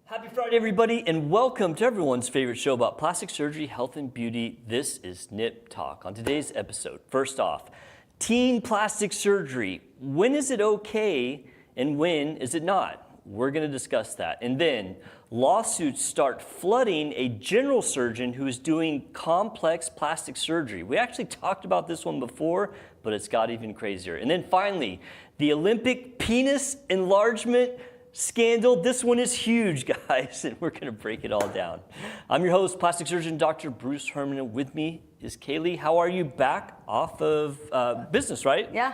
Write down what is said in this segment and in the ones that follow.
Happy Friday, everybody, and welcome to everyone's favorite show about plastic surgery, health, and beauty. This is Nip Talk. On today's episode, first off, teen plastic surgery. When is it okay and when is it not? We're going to discuss that. And then lawsuits start flooding a general surgeon who is doing complex plastic surgery. We actually talked about this one before, but it's got even crazier. And then finally, the Olympic penis enlargement scandal. This one is huge, guys, and we're going to break it all down. I'm your host, plastic surgeon Dr. Bruce Hermann, and with me is Kalee. How are you? Back off of business, right? Yeah.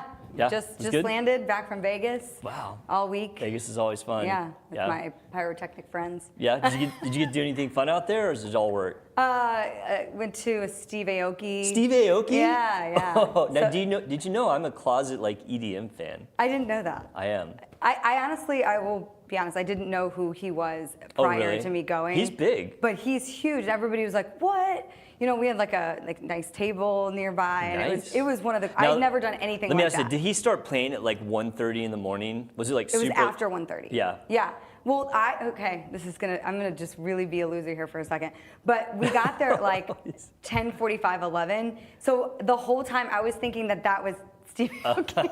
Just landed back from Vegas. Wow. All week. Vegas is always fun. Yeah, with my pyrotechnic friends. Yeah. Did you get to do anything fun out there, or does it all work? I went to a Steve Aoki. Steve Aoki? Yeah. Oh, now did you know I'm a closet EDM fan? I didn't know that. I am. I honestly, I will be honest, I didn't know who he was prior to me going. He's big. But he's huge. Everybody was like, what? You know, we had like a nice table nearby, Nice. and it was one of the. Now, I had never done anything like that. Let me ask you, did he start playing at 1:30 in the morning? Was it It was after 1:30. Yeah. Yeah. Well, I'm gonna just really be a loser here for a second. But we got there at 10:45, 11. So the whole time I was thinking that was Steve Aoki.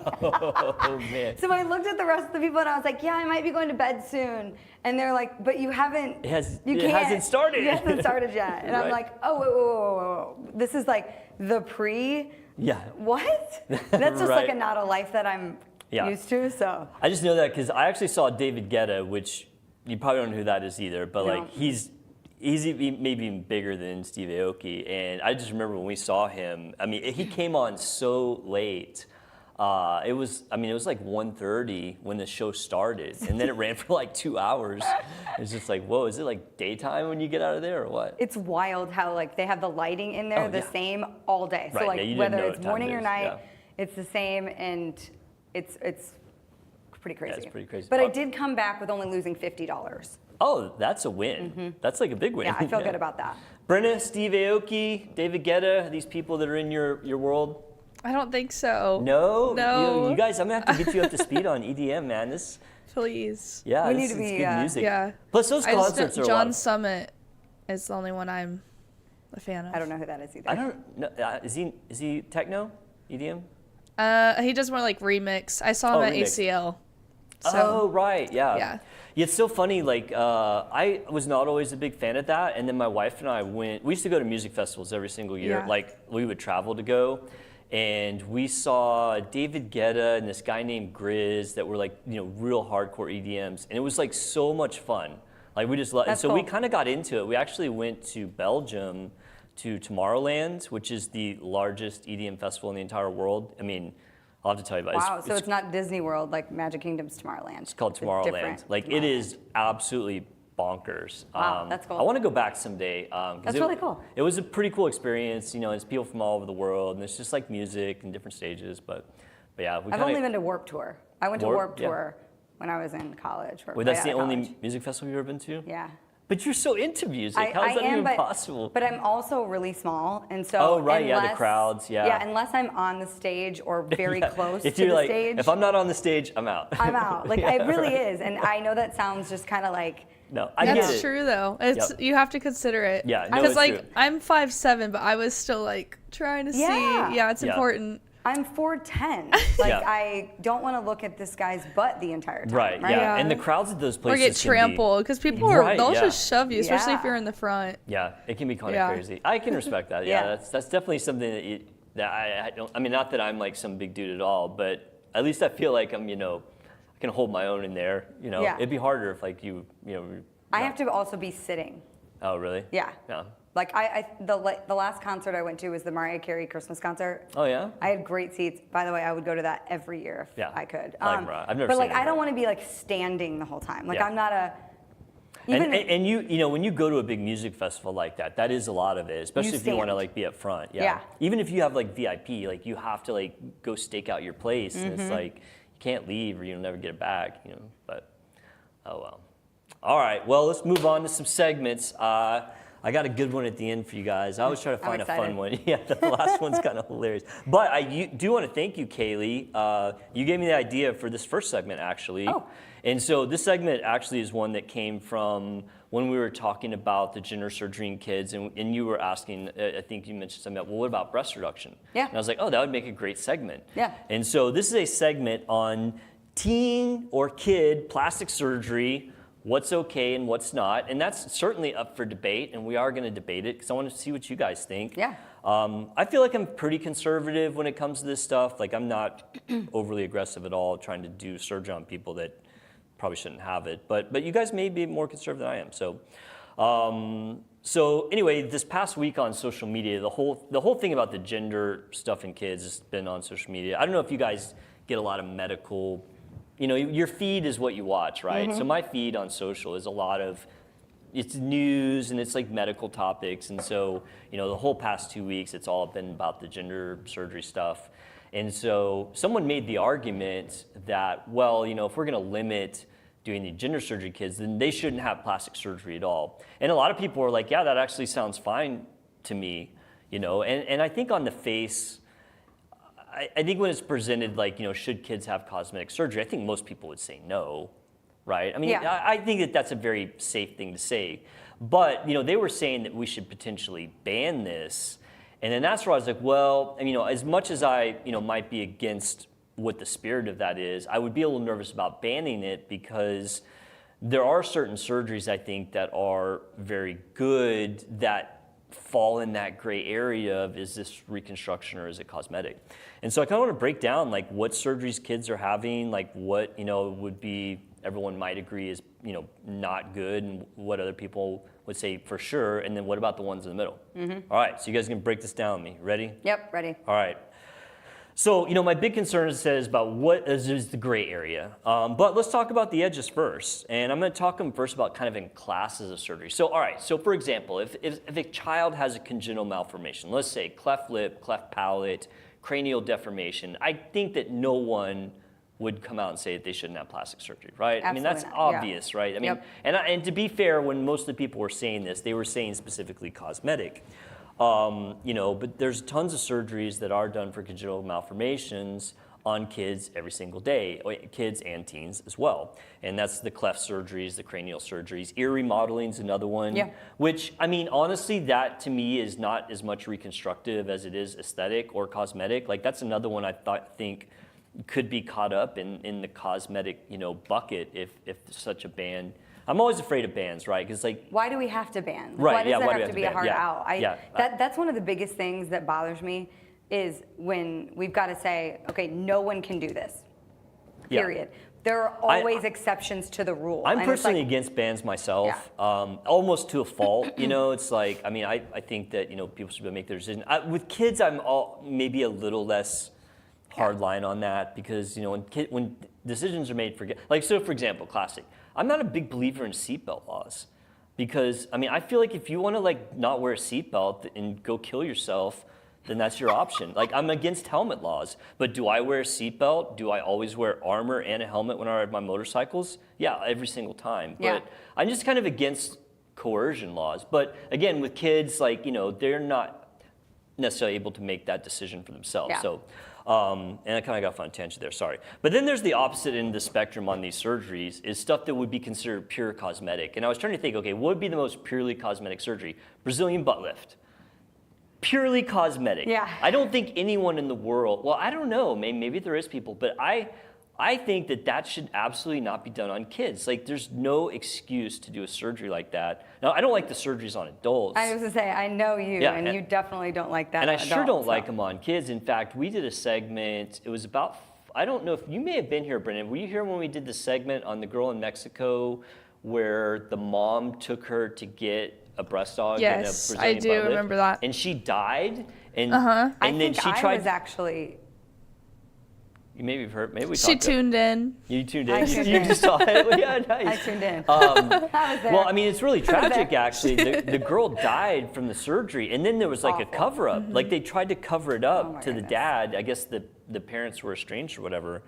Oh man. So I looked at the rest of the people and I was like, yeah, I might be going to bed soon. And they're like, but you haven't. It hasn't started. It hasn't started yet. And Right. I'm like, oh, whoa. This is like the pre. Yeah. What? That's just Right. like not a life that I'm used to. So. I just know that because I actually saw David Guetta, which you probably don't know who that is either, but No. he's maybe even bigger than Steve Aoki. And I just remember when we saw him, I mean, he came on so late. It was 1:30 when the show started, and then it ran for 2 hours. It's just like, whoa, is it daytime when you get out of there or what? It's wild how they have the lighting in there same all day. So Right, you didn't whether know it's what time morning it or is, night, yeah. it's the same, and it's pretty crazy. Yeah, it's pretty crazy. But I did come back with only losing $50. Oh, that's a win. That's a big win. Yeah, I feel good about that. Brenna, Steve Aoki, David Guetta, these people that are in your world. I don't think so. No. You guys, I'm gonna have to get you up to speed on EDM, man. Please. Yeah, We this need to is be, good music. Yeah. Plus, those concerts are a lot John of- Summit is the only one I'm a fan of. I don't know who that is either. I don't know. Is he techno, EDM? He does more remix. I saw him at remix. ACL. So, Oh, right, yeah. Yeah. It's so funny, I was not always a big fan of that, and then my wife and I we used to go to music festivals every single year. Yeah. We would travel to go, and we saw David Guetta and this guy named Grizz that were real hardcore EDMs, and it was so much fun. We just loved it. That's So we cool. kind of got into it. We actually went to Belgium to Tomorrowland, which is the largest EDM festival in the entire world. I mean, I'll have to tell you about it. Wow, so it's not Disney World like Magic Kingdom's Tomorrowland. It's called Tomorrowland. It is absolutely bonkers. Wow, that's cool. I want to go back someday. That's really cool. It was a pretty cool experience. It's people from all over the world, and it's just music and different stages. But yeah, I've only been to Warp Tour. I went to Warp Tour when I was in college. Wait, that's the only music festival you've ever been to? Yeah. But you're so into music. How is that even possible? But I'm also really small, and so Oh, right, the crowds, yeah. Yeah, unless I'm on the stage or very close if to you're the stage. If I'm not on the stage, I'm out. I'm out. It really is, and I know that sounds just kind of No, I get it. That's true though. It's You have to consider it. Yeah, no, Because it's true. I'm 5'7", but I was still trying to see. Yeah, it's important. I'm 4'10". Yeah. I don't want to look at this guy's butt the entire time. Right, Right. yeah. Yeah. And the crowds at those Or places get can be- trampled because people they'll just shove you, especially if Yeah. you're in the front. Yeah, it can be kind of Yeah. crazy. I can respect that. Yeah, Yeah. that's definitely something that I don't. I mean, not that I'm some big dude at all, but at least I feel like I'm. I can hold my own in there. Yeah. It'd be harder if you. I have to also be sitting. Oh, really? Yeah. Yeah. The last concert I went to was the Mariah Carey Christmas concert. Oh yeah. I had great seats. By the way, I would go to that every year if I could. I like Mariah. I've never but seen her, I don't but- want to be standing the whole time. Yeah. I'm not a. And you when you go to a big music festival like that is a lot of it, especially if you want to stand. be up front. Yeah. Yeah. Even if you have VIP, you have to go stake out your place, and it's you can't leave or you'll never get it back. But oh well. All right. Well, let's move on to some segments. I got a good one at the end for you guys. I always try to find a fun excited. one. Yeah, the last one's kind of hilarious. But I do want to thank you, Kalee. You gave me the idea for this first segment, actually. Oh. And so this segment actually is one that came from when we were talking about the gender surgery in kids, and you were asking, I think you mentioned something about, well, what about breast reduction? Yeah. And I was like, oh, that would make a great segment. Yeah. And so this is a segment on teen or kid plastic surgery, what's okay and what's not. And that's certainly up for debate, and we are going to debate it because I want to see what you guys think. Yeah. I feel like I'm pretty conservative when it comes to this stuff. Like, I'm not overly aggressive at all trying to do surgery on people that probably shouldn't have it. But you guys may be more conservative than I am. So anyway, this past week on social media, the whole thing about the gender stuff in kids has been on social media. I don't know if you guys get a lot of medical, your feed is what you watch, right? So my feed on social is a lot of, it's news and it's like medical topics. And so, the whole past 2 weeks, it's all been about the gender surgery stuff. And so someone made the argument that, well, if we're going to limit doing the gender surgery kids, then they shouldn't have plastic surgery at all. And a lot of people are like, yeah, that actually sounds fine to me, and I think on the face, I think when it's presented like, should kids have cosmetic surgery, I think most people would say no, right? I mean, Yeah. I think that that's a very safe thing to say. But, they were saying that we should potentially ban this. And then that's where I was like, well, as much as I, might be against what the spirit of that is, I would be a little nervous about banning it because there are certain surgeries, I think, that are very good that fall in that gray area of, is this reconstruction or is it cosmetic? And so I kind of want to break down like what surgeries kids are having, like what, would be, everyone might agree is, not good, and what other people would say for sure, and then what about the ones in the middle? All right, so you guys can break this down with me. Ready? Yep, ready. All right. So, my big concern is about what is the gray area. But let's talk about the edges first. And I'm going to talk them first about kind of in classes of surgery. So, all right, so for example, if a child has a congenital malformation, let's say cleft lip, cleft palate, cranial deformation, I think that no one would come out and say that they shouldn't have plastic surgery, right? Absolutely I mean, that's not. obvious, right? I mean, Yep. and to be fair, when most of the people were saying this, they were saying specifically cosmetic. But there's tons of surgeries that are done for congenital malformations on kids every single day, kids and teens as well. And that's the cleft surgeries, the cranial surgeries. Ear remodeling is another one, Yeah. which, I mean, honestly, that to me is not as much reconstructive as it is aesthetic or cosmetic. Like, that's another one I think could be caught up in the cosmetic, bucket if such a ban. I'm always afraid of bans, right? Because Why do we have to ban? Right, Why does yeah, there why do we have to be a ban? hard Yeah, out? yeah. That's one of the biggest things that bothers me is when we've got to say, okay, no one can do this, Yeah. period. There are always exceptions to the rule. I'm And it's personally like, against bans myself, almost to a fault. It's like, I mean, I think that, people should make their decision. With kids, I'm maybe a little less hard line on that because, when decisions are made for, so for example, classic, I'm not a big believer in seatbelt laws because, I mean, I feel like if you want to not wear a seatbelt and go kill yourself, then that's your option. I'm against helmet laws, but do I wear a seatbelt? Do I always wear armor and a helmet when I ride my motorcycles? Yeah, every single time. Yeah. But I'm just kind of against coercion laws. But again, with kids, they're not necessarily able to make that decision for themselves. Yeah. So, and I kind of got off on a tangent there, sorry. But then there's the opposite end of the spectrum on these surgeries is stuff that would be considered pure cosmetic. And I was trying to think, okay, what would be the most purely cosmetic surgery? Brazilian butt lift. Purely cosmetic. Yeah. I don't think anyone in the world, well, I don't know, maybe there is people, but I think that should absolutely not be done on kids. There's no excuse to do a surgery like that. Now, I don't like the surgeries on adults. I was going to say, I know you, Yeah, and you definitely don't like that And I on sure adults, don't so. like them on kids. In fact, we did a segment, it was about, I don't know if you may have been here, Brendan. Were you here when we did the segment on the girl in Mexico where the mom took her to get a breast dog and a Yes, Brazilian I do butt lift? remember that. And she died, and I and then think she I tried. was actually, You maybe have heard. Maybe we She talked. tuned in. You tuned I in. tuned You in. just saw it. Well, yeah, nice. I tuned in. I was there. Well, I mean, it's really tragic, there. actually. The girl died from the surgery, and then there was a Awful. cover-up. They tried to cover it up Oh my to the goodness. dad. I guess the parents were estranged or whatever.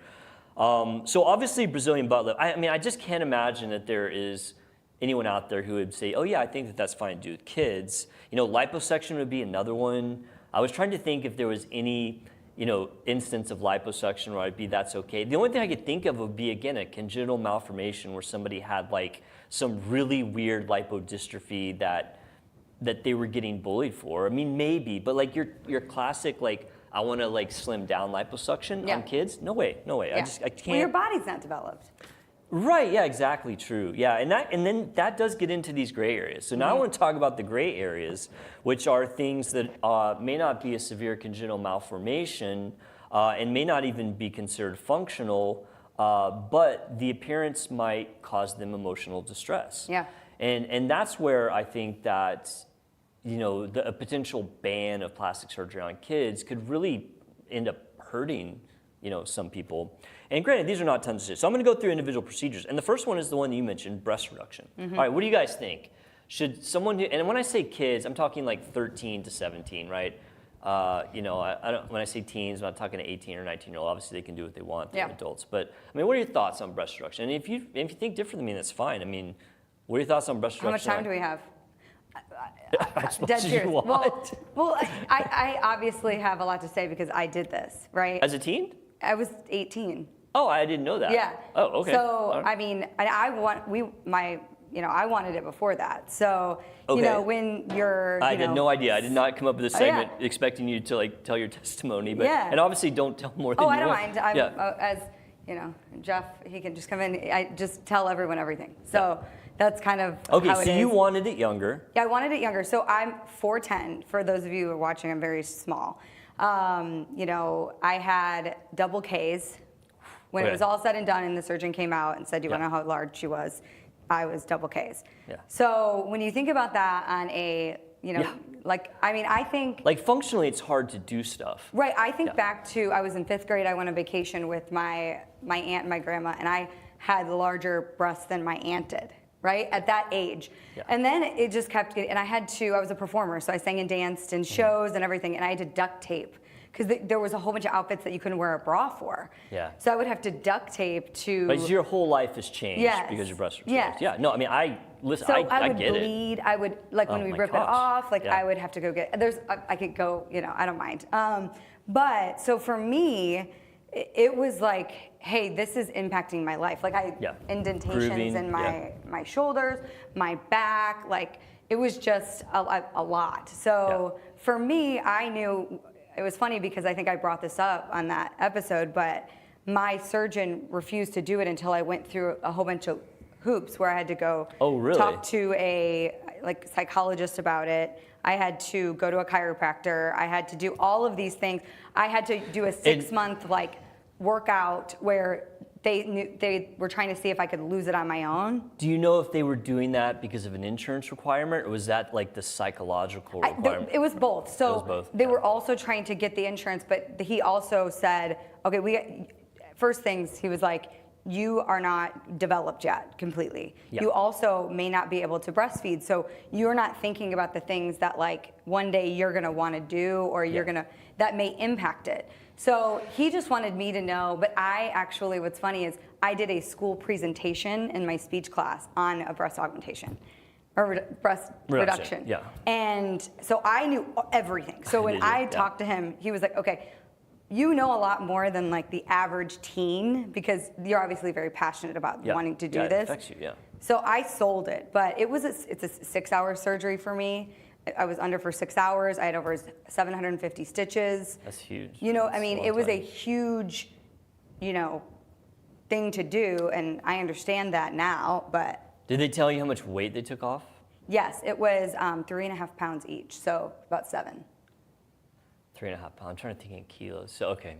So obviously, Brazilian butt lift. I mean, I just can't imagine that there is anyone out there who would say, oh yeah, I think that that's fine to do with kids. Liposuction would be another one. I was trying to think if there was any, instance of liposuction where I'd be, that's okay. The only thing I could think of would be, again, a congenital malformation where somebody had like some really weird lipodystrophy that they were getting bullied for. I mean, maybe, but like your classic, like, I want to like slim down liposuction on kids? No way. Yeah. I can't. Well, your body's not developed. Right, yeah, exactly, true. Yeah, and then that does get into these gray areas. So now I want to talk about the gray areas, which are things that may not be a severe congenital malformation and may not even be considered functional, but the appearance might cause them emotional distress. Yeah. And that's where I think that, a potential ban of plastic surgery on kids could really end up hurting some people. And granted, these are not tons of shit. So I'm going to go through individual procedures. And the first one is the one you mentioned, breast reduction. All right, what do you guys think? Should someone do, and when I say kids, I'm talking like 13 to 17, right? I don't, when I say teens, I'm not talking to 18 or 19-year-old. Obviously, they can do what they want. They're adults. But, I mean, what are your thoughts on breast reduction? And if you think different than me, that's fine. I mean, what are your thoughts on breast reduction? How much time do we have? As much Dead as you serious. want. Well, I obviously have a lot to say because I did this, right? As a teen? I was 18. Oh, I didn't know that. Yeah. Oh, okay. So, I mean, I wanted it before that. So, when you're, I had no idea. I did not come up with this segment expecting you to like tell your testimony, but and obviously don't tell more than you I don't want. mind. As Jeff, he can just come in. I just tell everyone everything. So that's kind of okay. How it So is. you wanted it younger. Yeah, I wanted it younger. So I'm 4'10". For those of you who are watching, I'm very small. I had double Ks. When it was all said and done and the surgeon came out and said, do you want to know how large she was? I was double Ks. Yeah. So when you think about that on a, I think... Like functionally, it's hard to do stuff. Right, I think back to, I was in 5th grade, I went on vacation with my aunt and my grandma, and I had larger breasts than my aunt did, right, at that age. Yeah. And then it just kept getting, and I was a performer, so I sang and danced in shows and everything, and I had to duct tape because there was a whole bunch of outfits that you couldn't wear a bra for. Yeah. So I would have to duct tape to. But your whole life has changed because your breasts are changed. Yeah. No, I mean, I would get bleed. I would when we rip it off. I would have to go get. I could go. I don't mind. But so for me, it was like, hey, this is impacting my life. Like indentations Grooving, in my shoulders, my back. Like it was just a lot. So for me, I knew. It was funny because I think I brought this up on that episode, but my surgeon refused to do it until I went through a whole bunch of hoops where I had to go talk to a psychologist about it. I had to go to a chiropractor. I had to do all of these things. I had to do a 6-month workout where they were trying to see if I could lose it on my own. Do you know if they were doing that because of an insurance requirement, or was that like the psychological requirement? It was both. So it was both. They were also trying to get the insurance, but he also said, okay, first things, he was like, you are not developed yet completely. Yeah. You also may not be able to breastfeed, so you're not thinking about the things that one day you're gonna wanna do or that may impact it. So he just wanted me to know, but what's funny is I did a school presentation in my speech class on a breast augmentation or breast reduction. Yeah. And so I knew everything. So when I talked to him, he was like, okay, you know a lot more than the average teen because you're obviously very passionate about wanting to do this. It affects you, So I sold it, but it's a 6-hour surgery for me. I was under for 6 hours. I had over 750 stitches. That's huge. It was a huge, thing to do, and I understand that now, but. Did they tell you how much weight they took off? Yes, it was 3.5 pounds each, so about 7. 3.5 pounds, I'm trying to think in kilos. So, okay.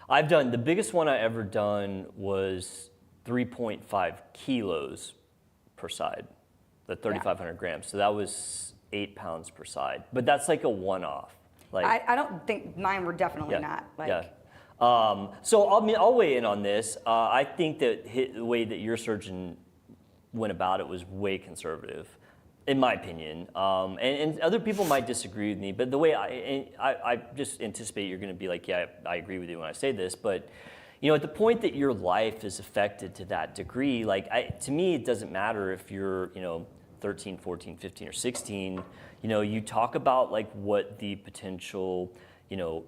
The biggest one I ever done was 3.5 kilos per side, the 3,500 grams. So that was 8 pounds per side, but that's like a one-off. I don't think mine were definitely not. So I'll weigh in on this. I think that the way that your surgeon went about it was way conservative, in my opinion. And other people might disagree with me, but the way I just anticipate you're going to be like, yeah, I agree with you when I say this, but at the point that your life is affected to that degree, like to me, it doesn't matter if you're, 13, 14, 15, or 16. You talk about like what the potential,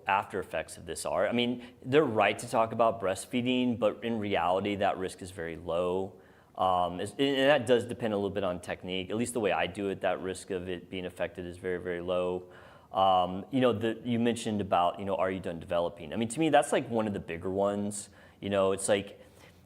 after effects of this are. I mean, they're right to talk about breastfeeding, but in reality, that risk is very low. And that does depend a little bit on technique. At least the way I do it, that risk of it being affected is very, very low. You mentioned about, are you done developing? I mean, to me, that's like one of the bigger ones. It's like,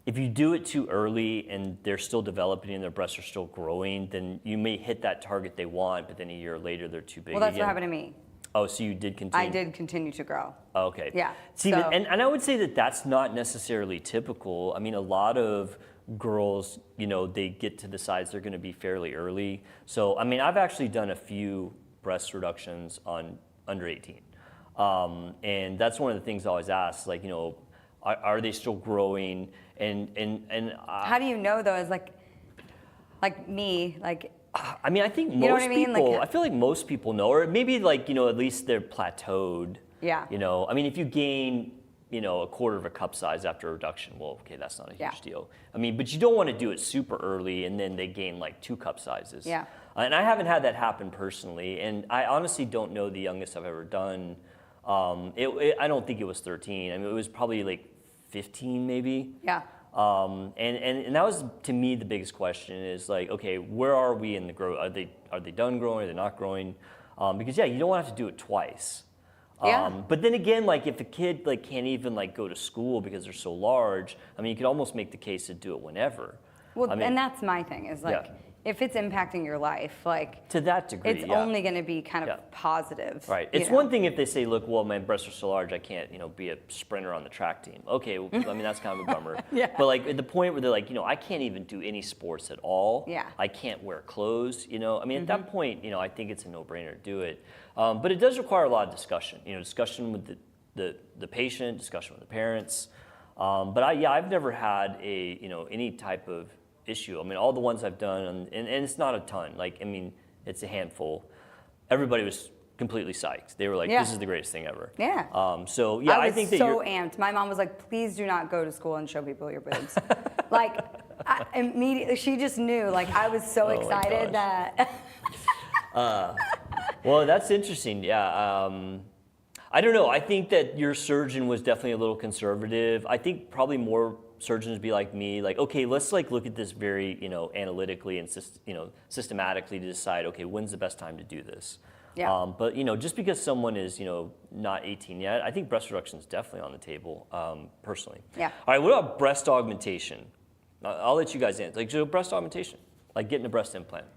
if you do it too early and they're still developing and their breasts are still growing, then you may hit that target they want, but then a year later they're too big Well, that's again. what happened to me. Oh, so you did continue? I did continue to grow. Okay. Yeah. See, so. and I would say that that's not necessarily typical. I mean, a lot of girls, they get to the size they're going to be fairly early. So, I mean, I've actually done a few breast reductions on under 18. And that's one of the things I always ask, like, are they still growing? And how do you know though? As like me, like. I mean, I think most you know what I mean? people. Like, I feel like most people know, or maybe like at least they're plateaued. Yeah. I mean, if you gain a quarter of a cup size after a reduction, well, okay, that's not a huge deal. I mean, but you don't want to do it super early and then they gain like 2 cup sizes. Yeah. And I haven't had that happen personally, and I honestly don't know the youngest I've ever done. I don't think it was 13. I mean, it was probably like 15 maybe. Yeah. And that was, to me, the biggest question is like, okay, where are we in the growth? Are they done growing? Are they not growing? Because you don't want to have to do it twice. Yeah. But then again, like if a kid like can't even like go to school because they're so large, I mean, you could almost make the case to do it whenever. Well, I mean, and that's my thing is like, if it's impacting your life, like to that degree, it's only going to be kind of positive. Right. It's one thing if they say, look, well, my breasts are so large, I can't, be a sprinter on the track team. Okay, well, I mean, that's kind of a bummer. But like at the point where they're like, I can't even do any sports at all. Yeah. I can't wear clothes, I mean, at that point, I think it's a no-brainer to do it. But it does require a lot of discussion, discussion with the patient, discussion with the parents. But I've never had any type of issue. I mean, all the ones I've done, and it's not a ton. Like, I mean, it's a handful. Everybody was completely psyched. They were like, "This is the greatest thing ever." Yeah. I think that so amped. My mom was like, "Please do not go to school and show people your boobs." Like, immediately, she just knew. Like, I was so excited that. Well, that's interesting. Yeah. I don't know. I think that your surgeon was definitely a little conservative. I think probably more surgeons be like me, like, okay, let's like look at this very, analytically and systematically to decide, okay, when's the best time to do this? Yeah. But just because someone is, not 18 yet, I think breast reduction is definitely on the table, personally. Yeah. All right. What about breast augmentation? I'll let you guys answer. Like, so breast augmentation, like getting a breast implant.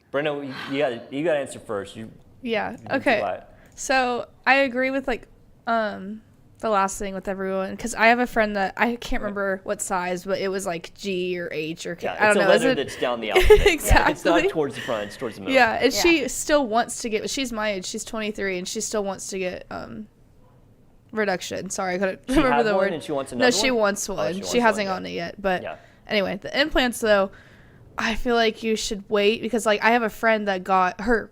Brenda, you got to answer first. Okay. So I agree with like the last thing with everyone, because I have a friend that I can't remember what size, but it was like G or H or K. I don't know. It's a letter that's down the alphabet. Exactly. It's not towards the front, it's towards the middle. Yeah, and she still wants to get, she's my age, she's 23, and she still wants to get reduction. Sorry, I couldn't remember the word. And she wants another No, she wants one. She hasn't gotten it yet. But anyway, the implants though, I feel like you should wait, because like I have a friend that got her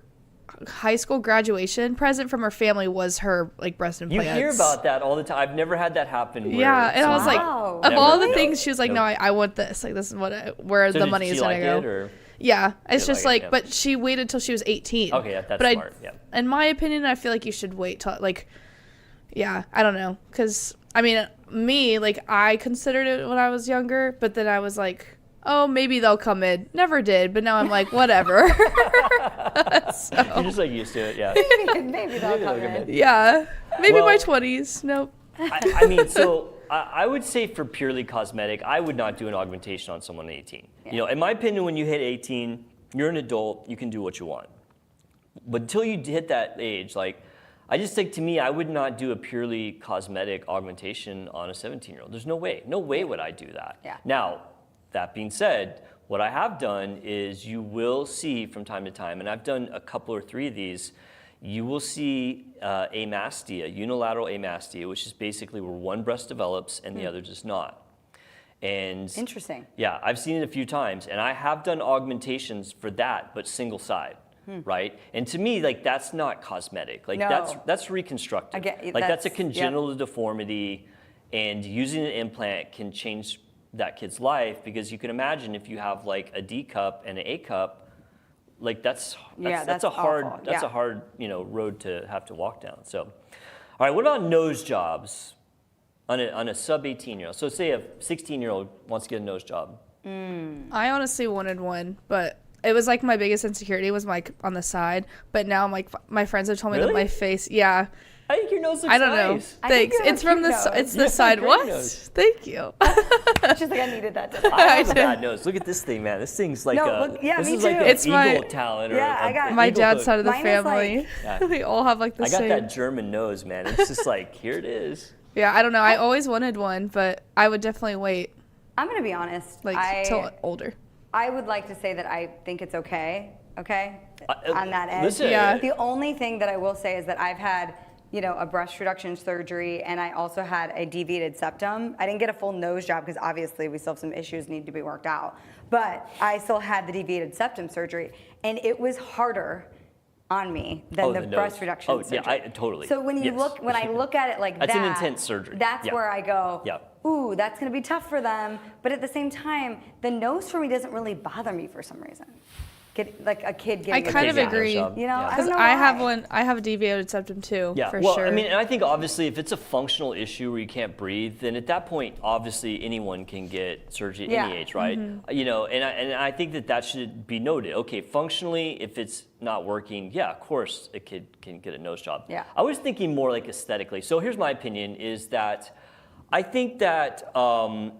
high school graduation present from her family was her like breast implants. You hear about that all the time. I've never had that happen. And I was like, of all the things, she was like, no, I want this. Like, this is where the money is going to go. Or? Yeah, it's just like, but she waited till she was 18. Okay, that's smart. In my opinion, I feel like you should wait till like, I don't know, because I mean, me, like I considered it when I was younger, but then I was like, oh, maybe they'll come in. Never did, but now I'm like, whatever. So, you're just like used to it, yeah. maybe they'll come in. Yeah, maybe my 20s. Nope. I mean, so I would say for purely cosmetic, I would not do an augmentation on someone at 18. Yeah. In my opinion, when you hit 18, you're an adult, you can do what you want. But until you hit that age, like, I just think, to me, I would not do a purely cosmetic augmentation on a 17-year-old. There's no way. No way would I do that. Yeah. Now, that being said, what I have done is you will see from time to time, and I've done a couple or 3 of these, you will see amastia, unilateral amastia, which is basically where one breast develops and the other does not. And interesting. Yeah, I've seen it a few times, and I have done augmentations for that, but single side. Right? And to me, like, that's not cosmetic. Like, that's reconstructive. I get, like, that's a congenital deformity. and using an implant can change that kid's life, because you can imagine if you have like a D cup and an A cup, like that's a hard awful. a hard road to have to walk down. So, all right, what about nose jobs on a sub 18-year-old? So say a 16-year-old wants to get a nose job. I honestly wanted one, but it was like my biggest insecurity was on the side. But now I'm like, my friends have told me that Really? my face, yeah. I think your nose looks I don't nice. know. I think Thanks. you have a It's from cute nose. it's You the have a side. great What? nose. Thank you. She's like, I needed that today. I have a bad nose. Look at this thing, man. This thing's like this me is like too. an It's my- eagle talent. Or Yeah, I got- My eagle dad's hook. side of the Mine is family. Yeah. We all have like the I got same. that German nose, man. It's just like, here it is. Yeah, I don't know. I always wanted one, but I would definitely wait I'm gonna be honest. till older. I would like to say that I think it's okay, on that edge. Listen, Yeah. The only thing that I will say is that I've had, a breast reduction surgery, and I also had a deviated septum. I didn't get a full nose job because obviously we still have some issues need to be worked out. But I still had the deviated septum surgery, and it was harder on me than the the breast nose. reduction surgery. Yeah, totally. So when Yes. I look at it like That's that, an intense surgery. That's Yeah. where I go, Yeah. ooh, that's gonna be tough for them. But at the same time, the nose for me doesn't really bother me for some reason. Like a kid getting I a kind of nose job. agree. Yeah. You know, I Because don't know I have why. one. I have a deviated septum too. Yeah, for well, sure. I mean, and I think obviously if it's a functional issue where you can't breathe, then at that point, obviously anyone can get surgery at Yeah. any age, right? And I think that should be noted. Okay, functionally, if it's not working, yeah, of course a kid can get a nose job. Yeah. I was thinking more like aesthetically. So here's my opinion: is that I think that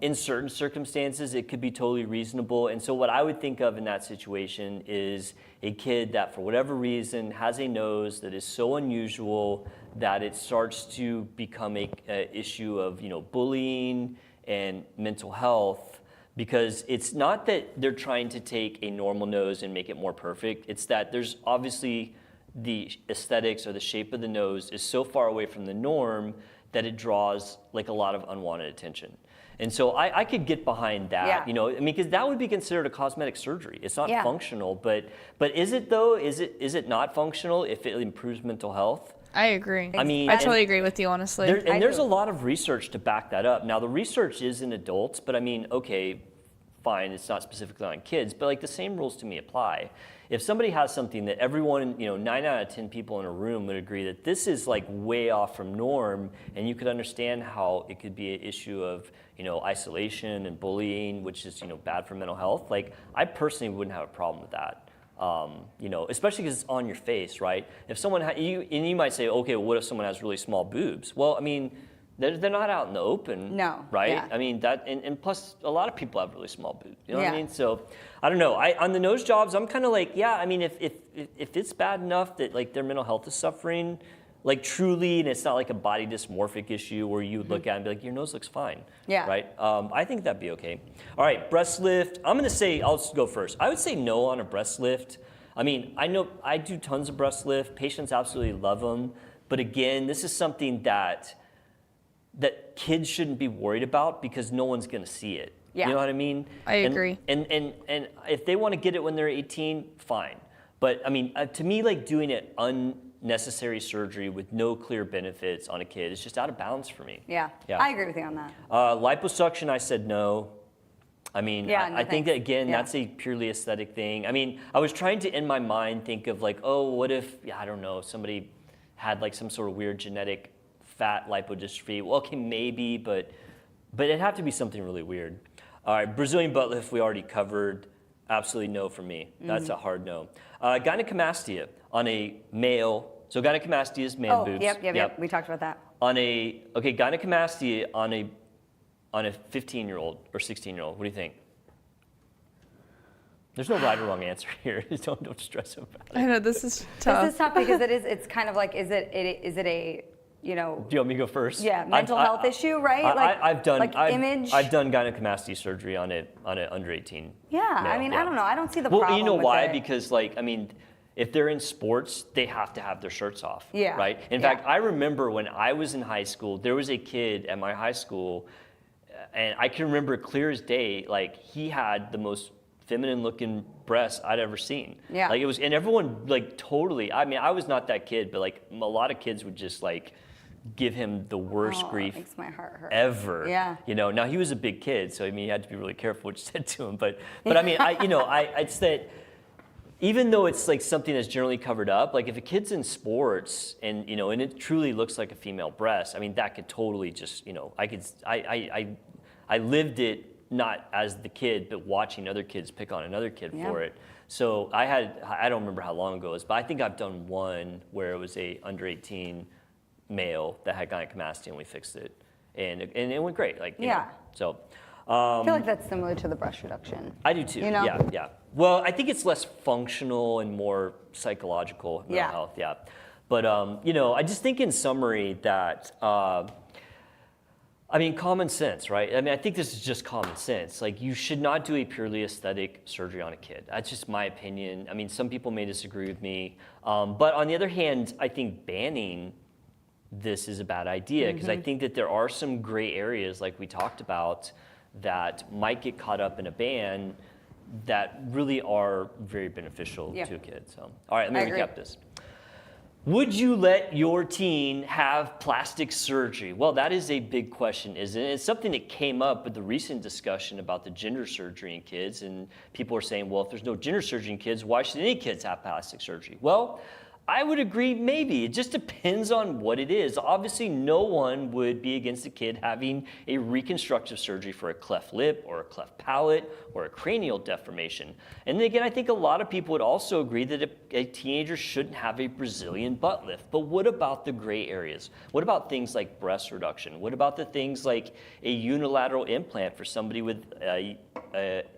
in certain circumstances it could be totally reasonable. And so what I would think of in that situation is a kid that for whatever reason has a nose that is so unusual that it starts to become a issue of bullying and mental health, because it's not that they're trying to take a normal nose and make it more perfect. It's that there's obviously the aesthetics or the shape of the nose is so far away from the norm that it draws like a lot of unwanted attention. And so I could get behind that, Yeah. because that would be considered a cosmetic surgery. It's not Yeah. functional, but is it though? Is it not functional if it improves mental health? I agree. I mean, I totally agree with you, honestly. There's do. a lot of research to back that up. Now the research is in adults, but I mean, okay, fine, it's not specifically on kids, but like the same rules to me apply. If somebody has something that everyone, 9 out of 10 people in a room would agree that this is like way off from norm, and you could understand how it could be an issue of, isolation and bullying, which is, bad for mental health. Like, I personally wouldn't have a problem with that. Especially because it's on your face, right? If someone you might say, okay, well, what if someone has really small boobs? Well, I mean, they're not out in the open, No, right? yeah. I mean that, and plus a lot of people have really small boobs. You know what I Yeah. mean? So I don't know. On the nose jobs, I'm kind of like, yeah. I mean, if it's bad enough that like their mental health is suffering, like truly, and it's not like a body dysmorphic issue where you would look at it and be like, your nose looks fine. Yeah. Right. I think that'd be okay. All right, breast lift. I'm gonna say I'll just go first. I would say no on a breast lift. I mean, I know I do tons of breast lift. Patients absolutely love them, but again, this is something that kids shouldn't be worried about because no one's going to see it. Yeah. You know what I mean? I agree. And if they want to get it when they're 18, fine. But I mean, to me, like doing it unnecessary surgery with no clear benefits on a kid is just out of bounds for me. Yeah. Yeah. I agree with you on that. Liposuction, I said no. I mean, Yeah, no I think that thanks. again, Yeah. that's a purely aesthetic thing. I mean, I was trying to in my mind think of like, oh, what if, I don't know, somebody had like some sort of weird genetic fat lipodystrophy. Well, okay, maybe, but it'd have to be something really weird. All right, Brazilian butt lift we already covered. Absolutely no for me. That's a hard no. Gynecomastia on a male. So gynecomastia is man boobs. Yep. We talked about that. Gynecomastia on a 15-year-old or 16-year-old. What do you think? There's no right or wrong answer here. Don't stress about it. I know this is tough. This is tough because it's kind of like, is it a, Do you want me to go first? yeah, mental health issue, right? I've done image. I've done gynecomastia surgery on an under 18. Yeah, male, I mean, I don't know. I don't see the Well, problem you know with why? it. Because like, I mean, if they're in sports, they have to have their shirts off. Yeah, Right? In yeah. fact, I remember when I was in high school, there was a kid at my high school, and I can remember clear as day, like he had the most feminine looking breasts I'd ever seen. Yeah. Like it was, and everyone like totally, I mean, I was not that kid, but like a lot of kids would just like give him the worst grief It makes my heart hurt. ever. Yeah. You know, now he was a big kid, so I mean, you had to be really careful what you said to him. But I mean, it's that even though it's like something that's generally covered up, like if a kid's in sports and and it truly looks like a female breast, I mean, that could totally just I lived it not as the kid, but watching other kids pick on another kid for it. So I don't remember how long ago it was, but I think I've done one where it was a under 18 male that had gynecomastia and we fixed it. And it went great. Like, you know, so. I feel like that's similar to the breast reduction. I do too, yeah. Well, I think it's less functional and more psychological mental health, But, I just think in summary that, I mean, common sense, right? I mean, I think this is just common sense. Like, you should not do a purely aesthetic surgery on a kid. That's just my opinion. I mean, some people may disagree with me. But on the other hand, I think banning this is a bad idea because I think that there are some gray areas, like we talked about, that might get caught up in a ban that really are very beneficial to a kid. So, all right, let me recap this. Would you let your teen have plastic surgery? Well, that is a big question, isn't it? It's something that came up with the recent discussion about the gender surgery in kids, and people are saying, well, if there's no gender surgery in kids, why should any kids have plastic surgery? Well, I would agree maybe. It just depends on what it is. Obviously, no one would be against a kid having a reconstructive surgery for a cleft lip or a cleft palate or a cranial deformation. And then again, I think a lot of people would also agree that a teenager shouldn't have a Brazilian butt lift. But what about the gray areas? What about things like breast reduction? What about the things like a unilateral implant for somebody with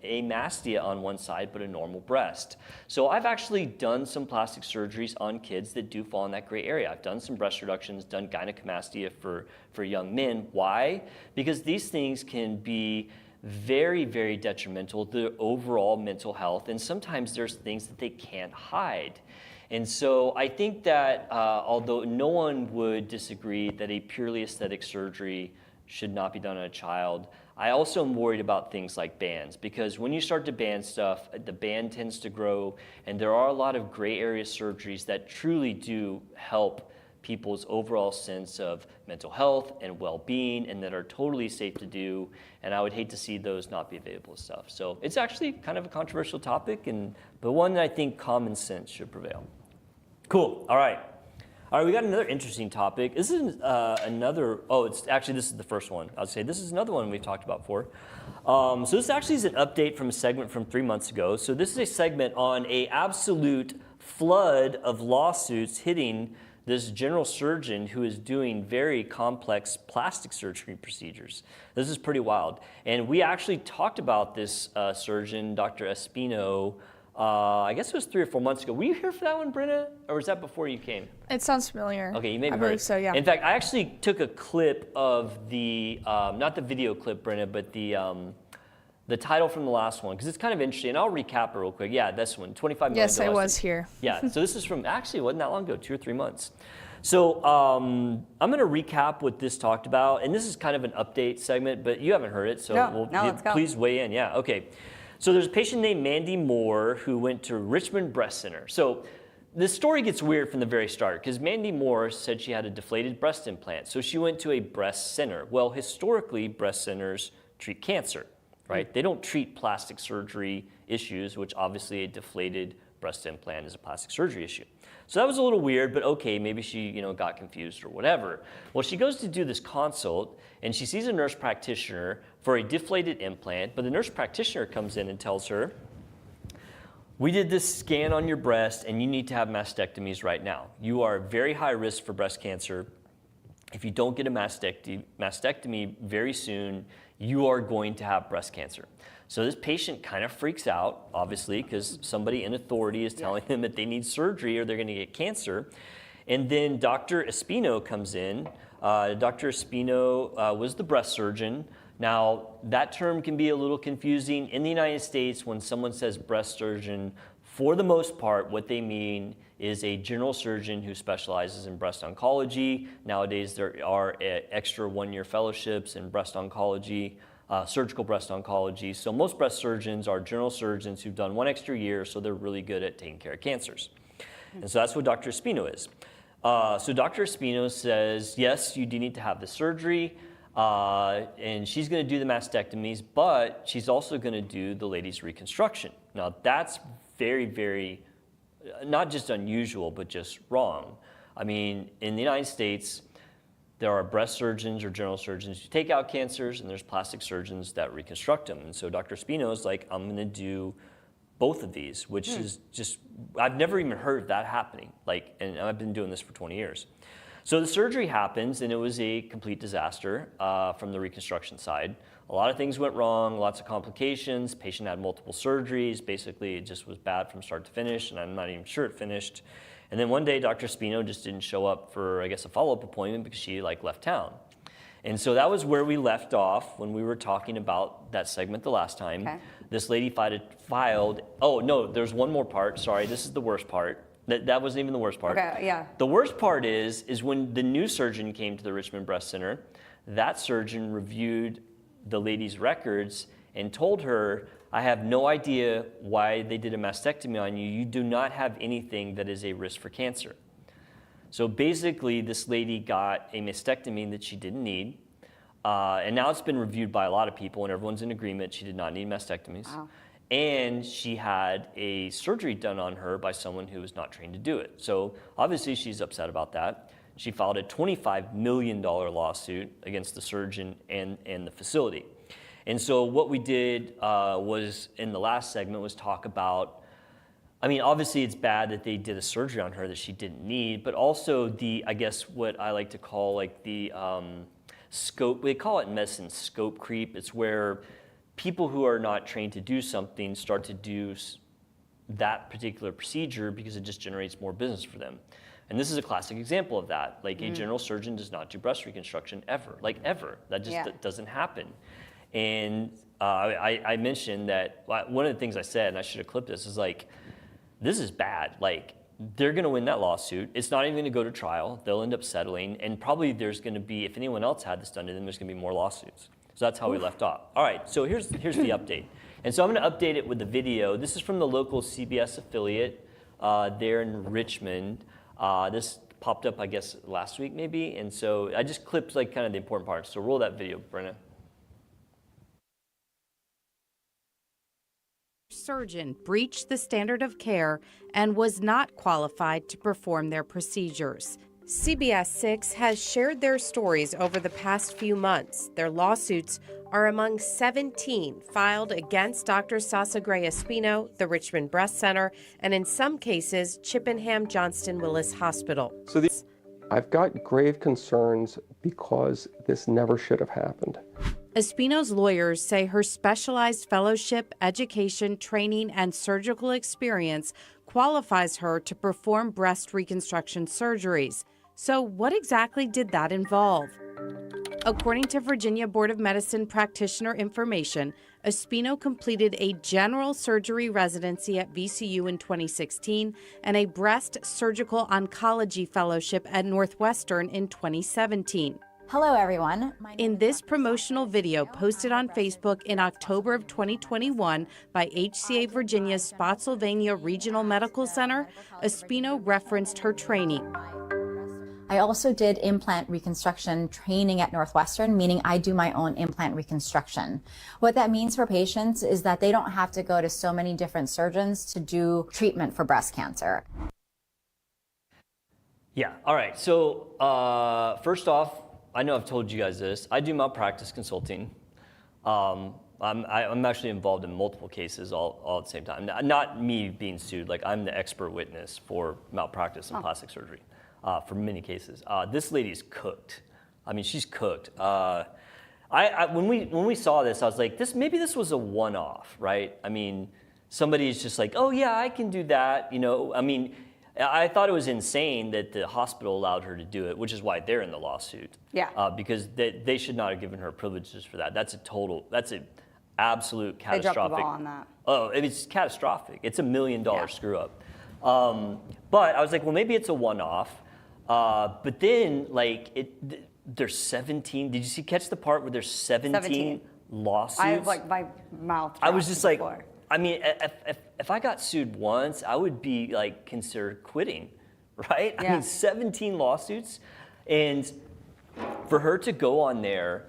amastia on one side but a normal breast? So I've actually done some plastic surgeries on kids that do fall in that gray area. I've done some breast reductions, done gynecomastia for young men. Why? Because these things can be very, very detrimental to their overall mental health, and sometimes there's things that they can't hide. And so I think that although no one would disagree that a purely aesthetic surgery should not be done on a child, I also am worried about things like bans, because when you start to ban stuff, the ban tends to grow, and there are a lot of gray area surgeries that truly do help people's overall sense of mental health and well-being, and that are totally safe to do, and I would hate to see those not be available to stuff. So it's actually kind of a controversial topic, but one that I think common sense should prevail. Cool, all right. All right, we got another interesting topic. This is this is the first one. I would say this is another one we've talked about before. So this actually is an update from a segment from 3 months ago. So this is a segment on a absolute flood of lawsuits hitting this general surgeon who is doing very complex plastic surgery procedures. This is pretty wild. And we actually talked about this surgeon, Dr. Espino, I guess it was 3 or 4 months ago. Were you here for that one, Brenna? Or was that before you came? It sounds familiar. Okay, you may have I heard. believe so, yeah. In fact, I actually took a clip of the, not the video clip, Brenna, but the title from the last one, because it's kind of interesting. And I'll recap it real quick. Yeah, this one, 25 million. Yes, I was here. Yeah, so this is from, actually, it wasn't that long ago, 2 or 3 months. So I'm going to recap what this talked about. And this is kind of an update segment, but you haven't heard it, so let's go. Please weigh in. Yeah, okay. So there's a patient named Mandy Moore who went to Richmond Breast Center. So this story gets weird from the very start because Mandy Moore said she had a deflated breast implant. So she went to a breast center. Well, historically, breast centers treat cancer, right? They don't treat plastic surgery issues, which obviously a deflated breast implant is a plastic surgery issue. So that was a little weird, but okay, maybe she got confused or whatever. Well, she goes to do this consult, and she sees a nurse practitioner for a deflated implant, but the nurse practitioner comes in and tells her, we did this scan on your breast, and you need to have mastectomies right now. You are very high risk for breast cancer. If you don't get a mastectomy very soon, you are going to have breast cancer. So this patient kind of freaks out, obviously, because somebody in authority is telling them that they need surgery or they're going to get cancer. And then Dr. Espino comes in. Dr. Espino was the breast surgeon. Now, that term can be a little confusing. In the United States, when someone says breast surgeon, for the most part, what they mean is a general surgeon who specializes in breast oncology. Nowadays, there are extra one-year fellowships in breast oncology, surgical breast oncology. So most breast surgeons are general surgeons who've done 1 extra year, so they're really good at taking care of cancers. And so that's what Dr. Espino is. So Dr. Espino says, yes, you do need to have the surgery, and she's going to do the mastectomies, but she's also going to do the lady's reconstruction. Now, that's very, very, not just unusual, but just wrong. I mean, in the United States, there are breast surgeons or general surgeons who take out cancers, and there's plastic surgeons that reconstruct them. And so Dr. Espino is like, I'm going to do both of these, which is just, I've never even heard of that happening. Like, and I've been doing this for 20 years. So the surgery happens, and it was a complete disaster from the reconstruction side. A lot of things went wrong, lots of complications. Patient had multiple surgeries. Basically, it just was bad from start to finish, and I'm not even sure it finished. And then one day, Dr. Espino just didn't show up for, I guess, a follow-up appointment because she left town. And so that was where we left off when we were talking about that segment the last time. Okay. This lady filed, oh no, there's one more part, sorry, this is the worst part. That wasn't even the worst part. Okay, yeah. The worst part is when the new surgeon came to the Richmond Breast Center, that surgeon reviewed the lady's records and told her, I have no idea why they did a mastectomy on you. You do not have anything that is a risk for cancer. So basically, this lady got a mastectomy that she didn't need. And now it's been reviewed by a lot of people, and everyone's in agreement she did not need mastectomies. Wow. And she had a surgery done on her by someone who was not trained to do it. So obviously, she's upset about that. She filed a $25 million lawsuit against the surgeon and the facility. And so what we did was, in the last segment, was talk about, I mean, obviously it's bad that they did a surgery on her that she didn't need, but also the, I guess what I like to call like the scope, we call it in medicine scope creep. It's where people who are not trained to do something start to do that particular procedure because it just generates more business for them. And this is a classic example of that. Like a general surgeon does not do breast reconstruction ever, like ever. That just that doesn't happen. And I mentioned that one of the things I said, and I should have clipped this, is like, this is bad. Like, they're going to win that lawsuit. It's not even going to go to trial. They'll end up settling. And probably there's going to be, if anyone else had this done to them, there's going to be more lawsuits. So that's how we left off. All right, so here's the update. And so I'm going to update it with the video. This is from the local CBS affiliate there in Richmond. This popped up, I guess, last week maybe. And so I just clipped like kind of the important parts. So roll that video, Brenna. Surgeon breached the standard of care and was not qualified to perform their procedures. CBS 6 has shared their stories over the past few months. Their lawsuits are among 17 filed against Dr. Sasa Gray Espino, the Richmond Breast Center, and in some cases, Chippenham Johnston Willis Hospital. I've got grave concerns because this never should have happened. Espino's lawyers say her specialized fellowship, education, training, and surgical experience qualifies her to perform breast reconstruction surgeries. So what exactly did that involve? According to Virginia Board of Medicine practitioner information, Espino completed a general surgery residency at VCU in 2016 and a breast surgical oncology fellowship at Northwestern in 2017. Hello, everyone. In this promotional video posted on Facebook in October of 2021 by HCA Virginia's Spotsylvania Regional Medical Center, Espino referenced her training. I also did implant reconstruction training at Northwestern, meaning I do my own implant reconstruction. What that means for patients is that they don't have to go to so many different surgeons to do treatment for breast cancer. Yeah, all right. So first off, I know I've told you guys this. I do malpractice consulting. I'm actually involved in multiple cases all at the same time. Not me being sued. Like, I'm the expert witness for malpractice and plastic surgery for many cases. This lady's cooked. I mean, she's cooked. When we saw this, I was like, maybe this was a one-off, right? I mean, somebody's just like, oh yeah, I can do that. You know, I mean, I thought it was insane that the hospital allowed her to do it, which is why they're in the lawsuit. Yeah. Because they should not have given her privileges for that. That's an absolute catastrophic. They dropped the ball on that. Oh, it's catastrophic. It's $1 million screw up. But I was like, well, maybe it's a one-off. But then, like, there's 17. Did you catch the part where there's 17 lawsuits? I have, like, my mouth. I was just like, floor. I mean, if I got sued once, I would be like considered quitting right? I Yeah. mean, 17 lawsuits. And for her to go on there,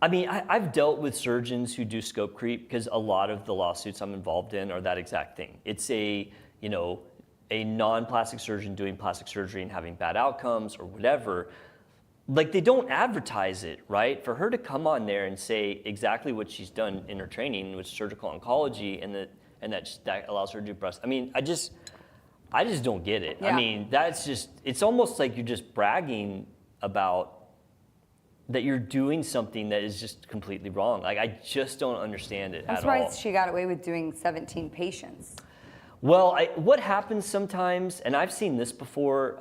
I mean, I've dealt with surgeons who do scope creep because a lot of the lawsuits I'm involved in are that exact thing. It's a non-plastic surgeon doing plastic surgery and having bad outcomes or whatever. Like, they don't advertise it, right? For her to come on there and say exactly what she's done in her training, which is surgical oncology, and that allows her to do breast. I mean, I just don't get it. Yeah. I mean, it's almost like you're just bragging about that you're doing something that is just completely wrong. Like, I just don't understand it I'm at all. surprised she got away with doing 17 patients. Well, what happens sometimes, and I've seen this before,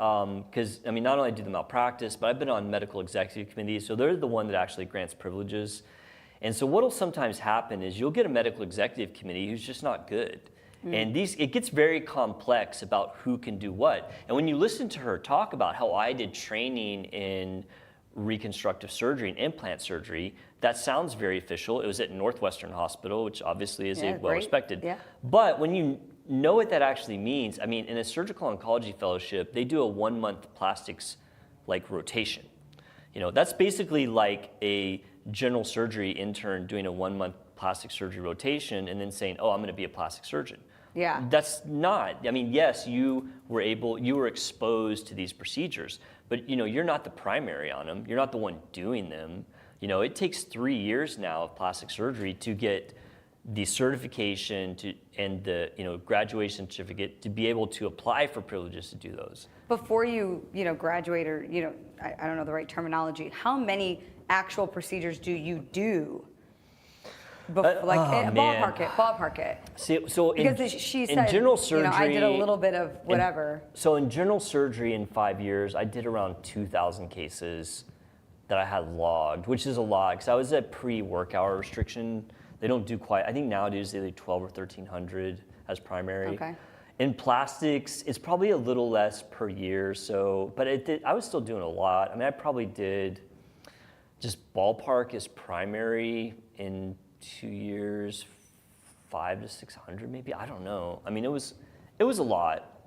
because I mean, not only do the malpractice, but I've been on medical executive committees, so they're the one that actually grants privileges. And so what'll sometimes happen is you'll get a medical executive committee who's just not good. And it gets very complex about who can do what. And when you listen to her talk about how I did training in reconstructive surgery and implant surgery, that sounds very official. It was at Northwestern Hospital, which obviously is Yeah, a well-respected. great. Yeah. But when you know what that actually means, I mean, in a surgical oncology fellowship, they do a 1-month plastics rotation. That's basically like a general surgery intern doing a 1-month plastic surgery rotation and then saying, oh, I'm going to be a plastic surgeon. Yeah. That's not, I mean, yes, you were exposed to these procedures, but you're not the primary on them. You're not the one doing them. It takes 3 years now of plastic surgery to get the certification and the graduation certificate to be able to apply for privileges to do those. Before you graduate, or I don't know the right terminology, how many actual procedures do you do? Ballpark it. See, so Because she said, in general surgery, I did a little bit of whatever. So in general surgery in 5 years, I did around 2,000 cases that I had logged, which is a lot because I was at pre-work hour restriction. They don't do quite, I think nowadays they do 12 or 1,300 as primary. Okay. In plastics, it's probably a little less per year. So, but I was still doing a lot. I mean, I probably did just ballpark as primary in 2 years, 500 to 600 maybe. I don't know. I mean, it was a lot.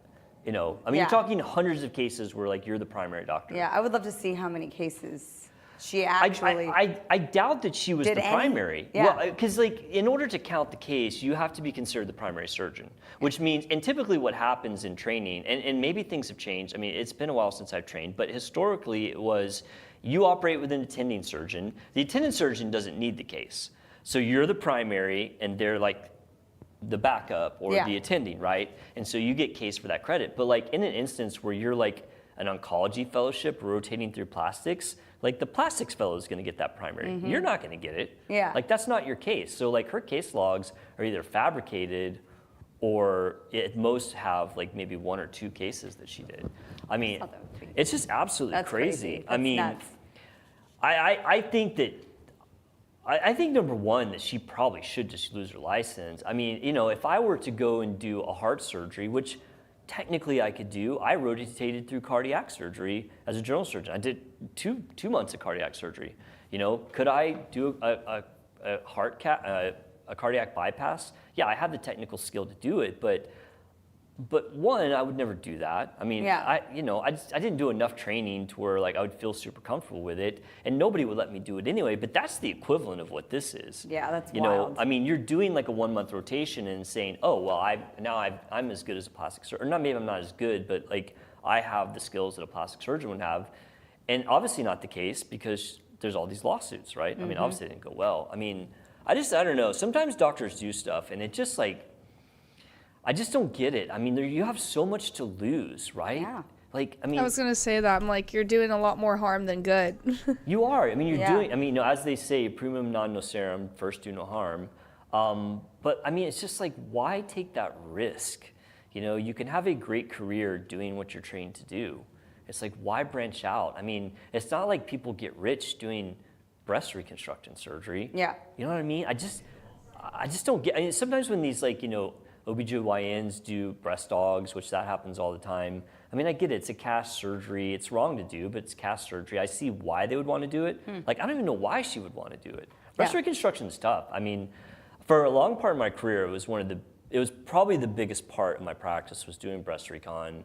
I mean, Yeah. you're talking hundreds of cases where you're the primary doctor. Yeah, I would love to see how many cases she actually. I doubt that she was Did the any? primary. Yeah. Well, because in order to count the case, you have to be considered the primary surgeon, which means, and typically what happens in training, and maybe things have changed. I mean, it's been a while since I've trained, but historically it was you operate with an attending surgeon. The attending surgeon doesn't need the case. So you're the primary and they're like the backup or Yeah. the attending, right? And so you get case for that credit. But in an instance where you're like an oncology fellowship rotating through plastics, the plastics fellow is going to get that primary. You're not going to get it. Yeah. That's not your case. So her case logs are either fabricated or at most have maybe 1 or 2 cases that she did. I mean, thought that would be- it's just absolutely That's crazy. I That's mean, nuts. I think that I think number one that she probably should just lose her license. I mean, if I were to go and do a heart surgery, which technically I could do, I rotated through cardiac surgery as a general surgeon. I did two months of cardiac surgery. Could I do a cardiac bypass? Yeah, I have the technical skill to do it, but one, I would never do that. I mean, Yeah. I didn't do enough training to where I would feel super comfortable with it, and nobody would let me do it anyway. But that's the equivalent of what this is. Yeah, that's wild. wild. I mean, you're doing a 1-month rotation and saying, oh well, I'm as good as a plastic surgeon, or not maybe I'm not as good, but I have the skills that a plastic surgeon would have, and obviously not the case because there's all these lawsuits, right? I mean, obviously it didn't go well. I mean, I don't know. Sometimes doctors do stuff, and it just I just don't get it. I mean, you have so much to lose, right? Yeah. I was gonna say that. I'm you're doing a lot more harm than good. You are. I mean, you're Yeah. doing. I mean, as they say, primum non nocere, first do no harm. But I mean, it's just why take that risk? You can have a great career doing what you're trained to do. It's why branch out? I mean, it's not like people get rich doing breast reconstruction surgery. Yeah. You know what I mean? I just don't get. I mean, sometimes when these OBGYNs do breast dogs, which that happens all the time. I mean, I get it. It's a cast surgery. It's wrong to do, but it's cast surgery. I see why they would want to do it. I don't even know why she would want to do it. Breast Yeah. reconstruction is tough. I mean, for a long part of my career, it was probably the biggest part of my practice was doing breast recon.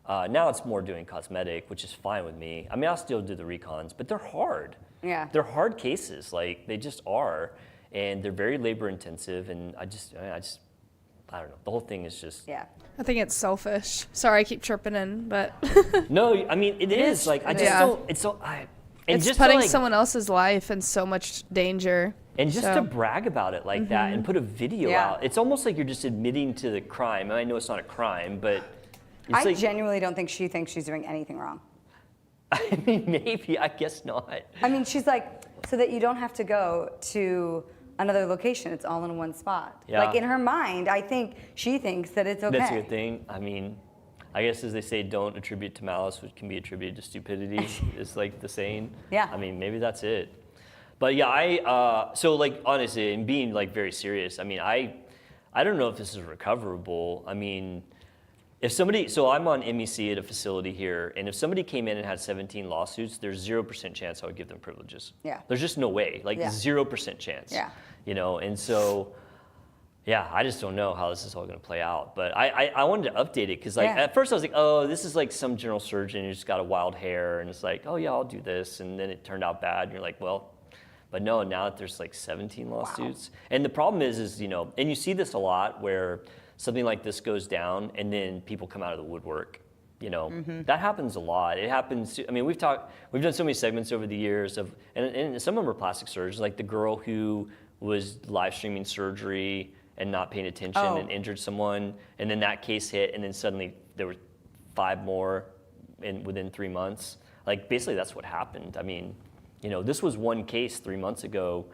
Now it's more doing cosmetic, which is fine with me. I mean, I'll still do the recons, but they're hard. Yeah. They're hard cases, like they just are, and they're very labor intensive. And I don't know. The whole thing is just. Yeah. I think it's selfish. Sorry, I keep chirping in, but No, I mean it is like I just Yeah. don't. It's so I. And it's just putting to, like, someone else's life in so much danger. And just So- to brag about it like that and put a video Yeah. out, it's almost like you're just admitting to the crime. And I know it's not a crime, but it's I like, genuinely don't think she thinks she's doing anything wrong. I mean, maybe, I guess not. I mean, she's like, so that you don't have to go to another location. It's all in one spot. Yeah. Like in her mind, I think she thinks that it's okay. That's a good thing. I mean, I guess as they say, don't attribute to malice, which can be attributed to stupidity. It's like the saying. Yeah. I mean, maybe that's it. But yeah, so like honestly, and being like very serious, I mean, I don't know if this is recoverable. I mean, if somebody, so I'm on MEC at a facility here, and if somebody came in and had 17 lawsuits, there's 0% chance I would give them privileges. Yeah. There's just no way, like Yeah. 0% chance. Yeah. You know, and so, yeah, I just don't know how this is all going to play out. But I wanted to update it because, like, Yeah. at first I was like, oh, this is like some general surgeon who's got a wild hair, and it's like, oh yeah, I'll do this, and then it turned out bad, and you're like, well, but no, now that there's like 17 lawsuits, and the problem is you know, and you see this a lot where something like this goes down, and then people come out of the woodwork. You know, that happens a lot. It happens. I mean, we've done so many segments over the years of, and some of them are plastic surgeons, like the girl who was live streaming surgery and not paying attention and injured someone, and then that case hit, and then suddenly there were 5 more within 3 months. Like basically, that's what happened. I mean, you know, this was one case 3 months ago.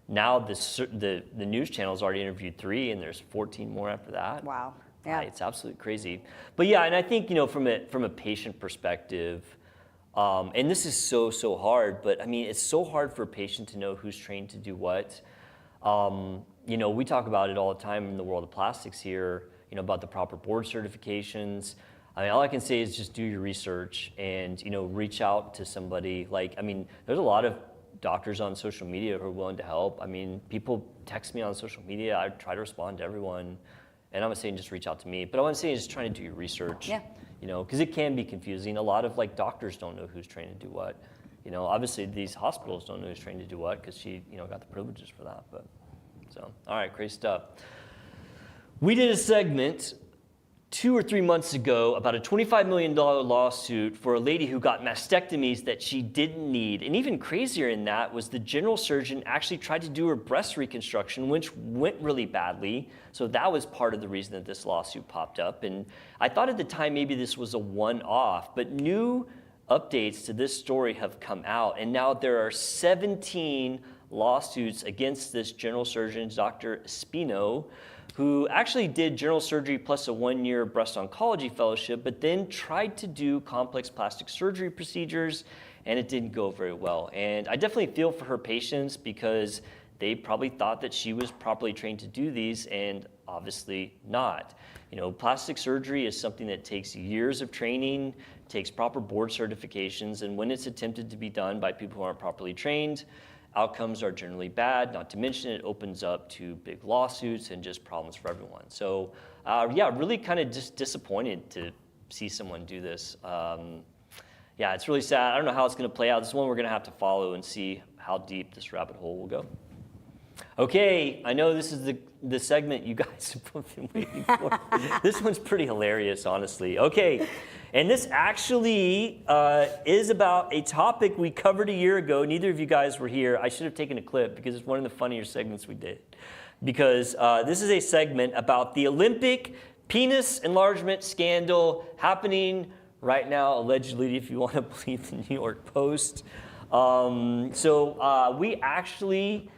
Now the news channel's already interviewed 3, and there's 14 more after that. Wow. Yeah. It's absolutely crazy. But yeah, and I think, you know, from a patient perspective, and this is so hard, but I mean, it's so hard for a patient to know who's trained to do what. You know, we talk about it all the time in the world of plastics here, you know, about the proper board certifications. I mean, all I can say is just do your research and, you know, reach out to somebody. Like, I mean, there's a lot of doctors on social media who are willing to help. I mean, people text me on social media. I try to respond to everyone. And I'm not saying just reach out to me, but what I'm saying is just trying to do your research. Yeah. You know, because it can be confusing. A lot of like doctors don't know who's trained to do what. You know, obviously these hospitals don't know who's trained to do what because she, you know, got the privileges for that. But so, all right, crazy stuff. We did a segment 2 or 3 months ago about a $25 million lawsuit for a lady who got mastectomies that she didn't need. And even crazier in that was the general surgeon actually tried to do her breast reconstruction, which went really badly. So that was part of the reason that this lawsuit popped up. And I thought at the time maybe this was a one-off, but new updates to this story have come out. And now there are 17 lawsuits against this general surgeon, Dr. Spino, who actually did general surgery plus a 1-year breast oncology fellowship, but then tried to do complex plastic surgery procedures, and it didn't go very well. And I definitely feel for her patients because they probably thought that she was properly trained to do these, and obviously not. You know, plastic surgery is something that takes years of training, takes proper board certifications, and when it's attempted to be done by people who aren't properly trained, outcomes are generally bad, not to mention it opens up to big lawsuits and just problems for everyone. So yeah, really kind of just disappointed to see someone do this. Yeah, it's really sad. I don't know how it's gonna play out. This is one we're gonna have to follow and see how deep this rabbit hole will go. Okay, I know this is the segment you guys have been waiting for. This one's pretty hilarious, honestly. Okay, and this actually is about a topic we covered a year ago. Neither of you guys were here. I should have taken a clip because it's one of the funnier segments we did. Because this is a segment about the Olympic penis enlargement scandal happening right now, allegedly, if you want to believe the New York Post. So we actually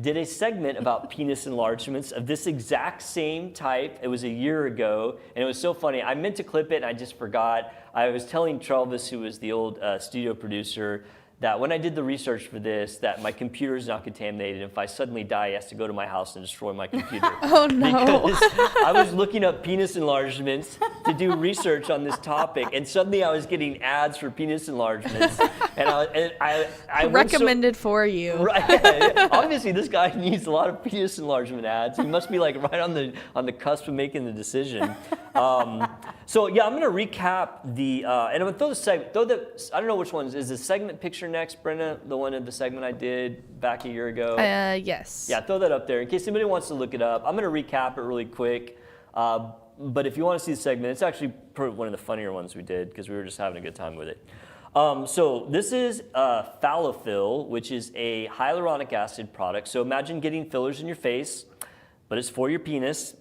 did a segment about penis enlargements of this exact same type. It was a year ago, and it was so funny. I meant to clip it, and I just forgot. I was telling Travis, who was the old studio producer, that when I did the research for this, that my computer is not contaminated. If I suddenly die, he has to go to my house and destroy my computer. Oh, no. Because I was looking up penis enlargements to do research on this topic, and suddenly I was getting ads for penis enlargements. I Recommended for you. Right. Obviously, this guy needs a lot of penis enlargement ads. He must be like right on the cusp of making the decision. So yeah, I'm gonna recap the and I'm gonna throw the I don't know which one is the segment picture next, Brenna, the one of the segment I did back a year ago. Yes. Yeah, throw that up there in case anybody wants to look it up. I'm gonna recap it really quick. But if you want to see the segment, it's actually one of the funnier ones we did because we were just having a good time with it. So this is Falafil, which is a hyaluronic acid product. So imagine getting fillers in your face, but it's for your penis,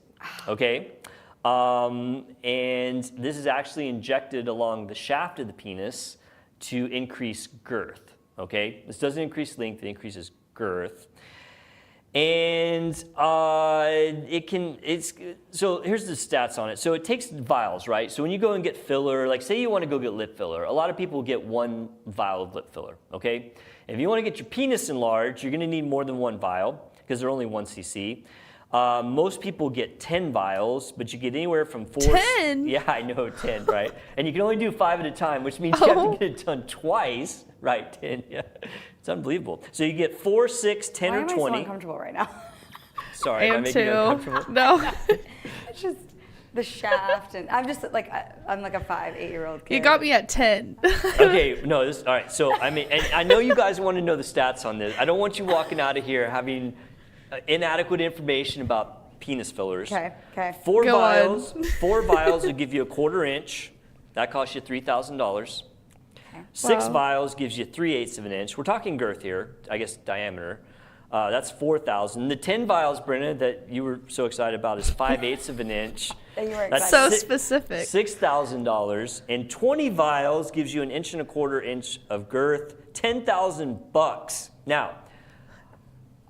okay? And this is actually injected along the shaft of the penis to increase girth, okay? This doesn't increase length, it increases girth. And so here's the stats on it. So it takes vials, right? So when you go and get filler, like say you want to go get lip filler, a lot of people get one vial of lip filler, okay? If you want to get your penis enlarged, you're going to need more than one vial because they're only 1 cc. Most people get 10 vials, but you get anywhere from 4. 10? Yeah, I know, 10, right? And you can only do 5 at a time, which means you have to get it done twice, right? 10, yeah. It's unbelievable. So you get 4, 6, 10, Why or am 20. I so uncomfortable right now? Sorry, I am I am making you too. uncomfortable? No. It's just the shaft, and I'm just like I'm like a 8-year-old kid. You got me at 10. Okay, no, all right. So I mean, and I know you guys want to know the stats on this. I don't want you walking out of here having inadequate information about penis fillers. Okay. 4 Go vials. on. 4 vials will give you a 1/4 inch. That costs you $3,000. 6 Wow. vials gives you 3/8 of an inch. We're talking girth here, I guess diameter. That's 4,000. The 10 vials, Brenna, that you were so excited about is 5/8 of an inch. That you were That's excited. So specific. $6,000. And 20 vials gives you an 1.25 inch of girth, $10,000. Now,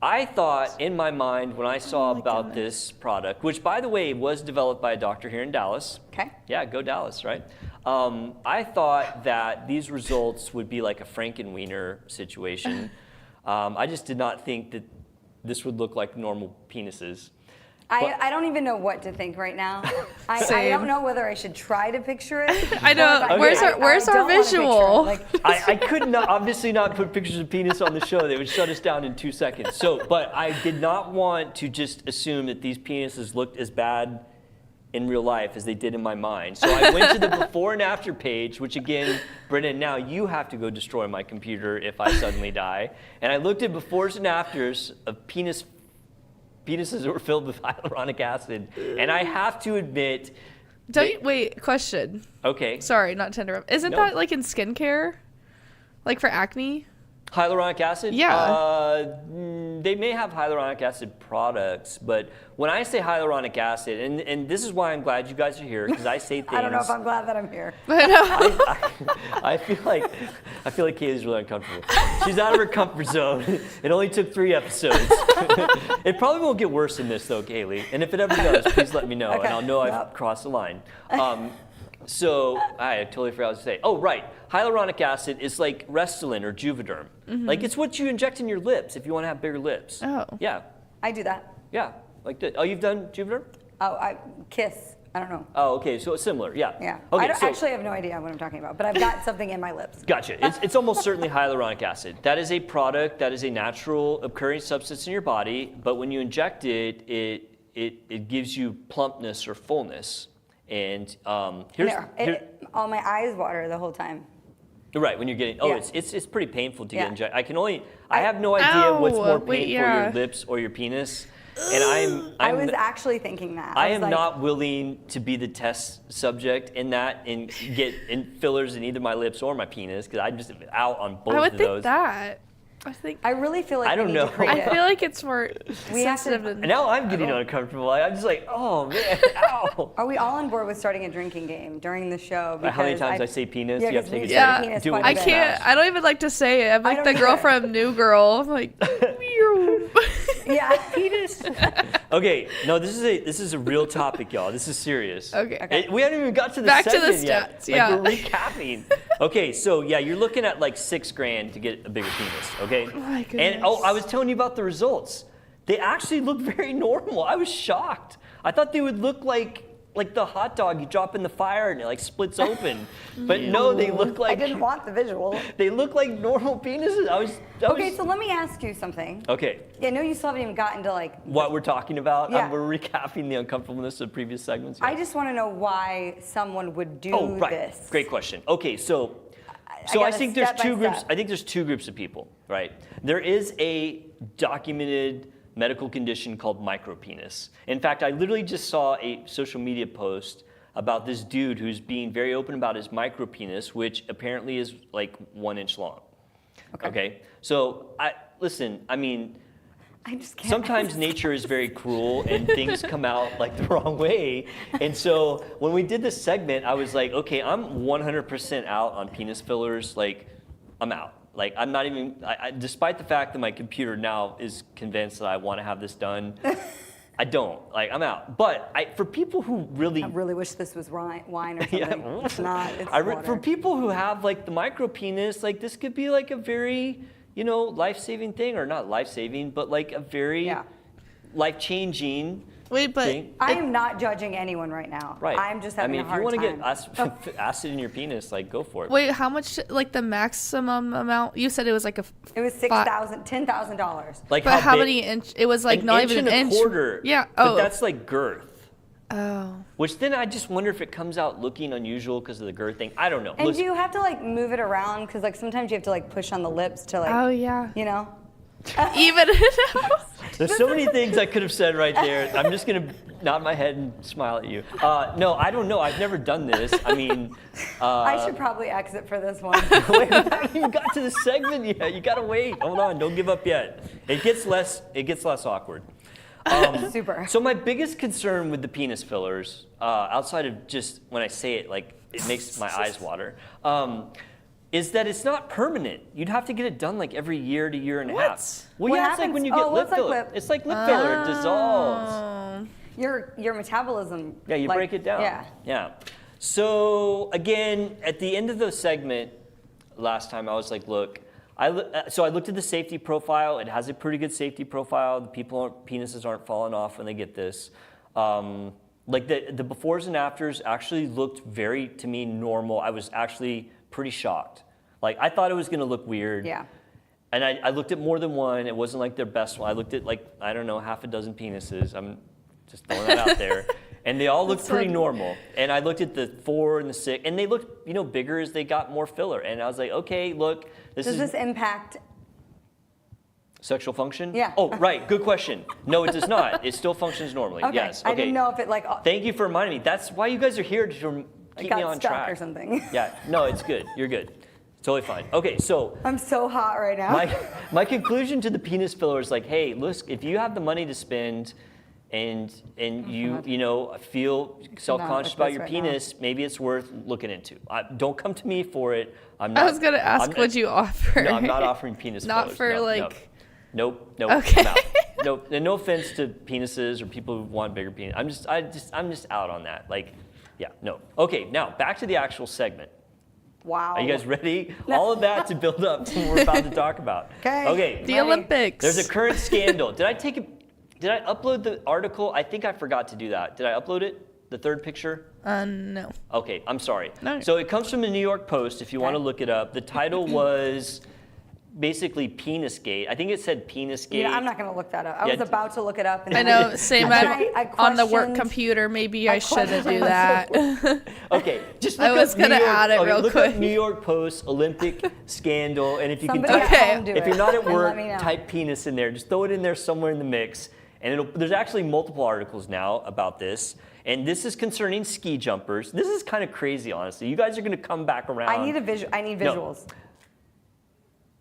I thought in my mind when I saw about this product, which by the way was developed by a doctor here in Dallas. Okay. Yeah, go Dallas, right? I thought that these results would be like a Frankenweenie situation. I just did not think that this would look like normal penises. I don't even know what to think right now. I Same. don't know whether I should try to picture it. I know. Okay. Where's our I don't wanna picture visual? it. Like, I could not, obviously not put pictures of penis on the show. They would shut us down in 2 seconds. So, but I did not want to just assume that these penises looked as bad in real life as they did in my mind. So I went to the before and after page, which again, Brennan, now you have to go destroy my computer if I suddenly die. And I looked at befores and afters of penises that were filled with hyaluronic acid. And I have to admit, Wait, question. okay, Sorry, not to interrupt. Isn't No. that like in skincare? Like for acne? hyaluronic acid? Yeah. They may have hyaluronic acid products, but when I say hyaluronic acid, and this is why I'm glad you guys are here, because I say things. I don't know if I'm glad that I'm here. I feel like Kaylee's really uncomfortable. She's out of her comfort zone. It only took 3 episodes. It probably won't get worse than this though, Kalee. And if it ever does, please let me know, and Okay. I'll know I've Yep. crossed the line. So I totally forgot what to say. Oh, right. Hyaluronic acid is like Restylane or Juvederm. Like it's what you inject in your lips if you want to have bigger lips. Oh. Yeah. I do that. Yeah. Like that. Oh, you've done Juvederm? Oh, I kiss. I don't know. Oh, okay. So it's similar. Yeah. Yeah. Okay, I don't, so, actually have no idea what I'm talking about, but I've got something in my lips. Gotcha. It's almost certainly hyaluronic acid. That is a product, that is a natural occurring substance in your body, but when you inject it, it gives you plumpness or fullness. And here's all my eyes water the whole time. right when you're getting. Oh, Yeah. it's pretty painful to get Yeah. injected. I have no idea what's Ow, more wait, painful, yeah. your lips or your penis. And I was actually thinking that. I was am like, not willing to be the test subject in that and get fillers in either my lips or my penis because I'm just out on both I would of think those. that. I really feel like I don't we need know. to create I it. feel like it's more We have to- sensitive than. Now I'm getting uncomfortable. I'm just like, oh man, ow. Are we all on board with starting a drinking game during the show? How many Because times I say penis? Yeah, You have to 'cause take a we Yeah. say penis Do quite it a I bit. can't. I don't even like to say it. I'm like don't the girl either. from New Girl. I'm like, Yeah. penis. Okay, no, this is a real topic, y'all. This is serious. Okay. We haven't even got to the Back to the segment yet. stats, yeah. Like we're recapping. Okay, so yeah, you're looking at like $6,000 to get a bigger penis. Okay. my And goodness. I was telling you about the results. They actually look very normal. I was shocked. I thought they would look like like the hot dog you drop in the fire and it like splits open. But no, they look like I didn't want the visual. they look like normal penises. Okay, so let me ask you something. Okay. Yeah, I know you still haven't even gotten to like. What we're talking about? Yeah. We're recapping the uncomfortableness of previous segments. I Yeah. just want to know why someone would do right. this. Great question. Okay, so I gotta think there's step by two groups. step. I think there's two groups of people, right? There is a documented medical condition called micropenis. In fact, I literally just saw a social media post about this dude who's being very open about his micropenis, which apparently is like 1 inch long. Okay. So I mean, I just can't. sometimes nature is very cruel and things come out like the wrong way. And so when we did this segment, I was like, okay, I'm 100% out on penis fillers. Like, I'm out. Like, I'm not even, despite the fact that my computer now is convinced that I want to have this done, I don't. Like, I'm out. But for people who really... I really wish this was wine or something. Yeah. It's not. It's for water. people who have like the micropenis, like this could be like a very, life-saving thing, or not life-saving, but like a very life-changing Wait, but thing. I am not judging anyone right now. Right. I'm just having a hard if you time. want to get acid in your penis, like go for it. wait, how much? Like the maximum amount? You said it was like a. It was $10,000. Like But how big? many inch? It was like An not inch even and an a inch. quarter. Yeah. But Oh. that's like girth. Oh. Which then I just wonder if it comes out looking unusual because of the girth thing. I don't know. And Listen, do you have to like move it around? Because like sometimes you have to like push on the lips to like. Oh yeah. You know. Even. there's so many things I could have said right there. I'm just gonna nod my head and smile at you. No, I don't know. I've never done this. I mean, I should probably exit for this one. wait, we haven't even got to the segment yet. You gotta wait. Hold on. Don't give up yet. It gets less awkward. Super. So my biggest concern with the penis fillers, outside of just when I say it, like it makes my eyes water, is that it's not permanent. You'd have to get it done like every year to year and a half. Well, What yeah, it's like happens- when you get oh, lip it's like filler. lip- It's like lip filler. It dissolves. Your metabolism. Yeah, you like, break it down. Yeah. So again, at the end of the segment last time, I was like, look, so I looked at the safety profile. It has a pretty good safety profile. The penises aren't falling off when they get this. Like the befores and afters actually looked very, to me, normal. I was actually pretty shocked. Like I thought it was gonna look weird. Yeah. And I looked at more than one. It wasn't like their best one. I looked at like, I don't know, half a dozen penises. I'm just throwing that out there. And they all looked pretty normal. And I looked at the 4 and the 6, and they looked, bigger as they got more filler. And I was like, okay, look, Does is this impact? sexual function? Yeah. Oh, right, good question. No, it does not. It still functions normally. Okay. Yes. I didn't know if it like. Thank you for reminding me. That's why you guys are here, to keep got me on stuck track. or something. Yeah, no, it's good. You're good. Totally fine. Okay, so I'm so hot right now. my conclusion to the penis filler is like, hey, look, if you have the money to spend and you feel self-conscious about your right penis, maybe it's worth looking into. Don't come to me for it. I'm not. I was gonna ask, would you offer? No, I'm not offering penis Not fillers. for No, like. Nope. Okay. I'm out. Nope. And no offense to penises or people who want bigger penis. I'm just out on that. Like, yeah, no. Okay, now back to the actual segment. Wow. Are you guys ready? All of that to build up to what we're about to talk about. Okay. The Ready. Olympics. There's a current scandal. Did I upload the article? I think I forgot to do that. Did I upload it? The third picture? No. Okay, I'm sorry. No. So it comes from the New York Post, if you want to look it up. The title was basically Penisgate. I think it said Penisgate. I'm not gonna look that up. I Yeah, was about to look it up. And I then know. Same and then at, I on the work questioned- computer. Maybe I shouldn't do questioned that. Okay, just I look was up New gonna York, add it real look quick. up New York Post Olympic scandal, and if you Somebody can at type, Okay. home do if you're it not at and work, let me know. type penis in there. Just throw it in there somewhere in the mix, and there's actually multiple articles now about this. And this is concerning ski jumpers. This is kind of crazy, honestly. You guys are going to come back around. I need visuals.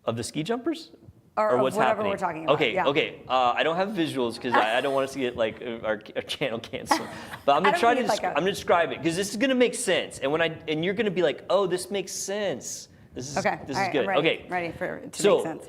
Of the ski jumpers? Or of what's whatever happening? we're talking about, Okay, yeah. okay. I don't have visuals because I don't want us to get like our channel canceled. But I'm gonna I try don't to need, like, I'm gonna describe it because this is gonna make sense. And you're gonna be like, oh, this makes sense. This is Okay. this all is right, good. I'm ready, Okay. Ready for it to So make sense.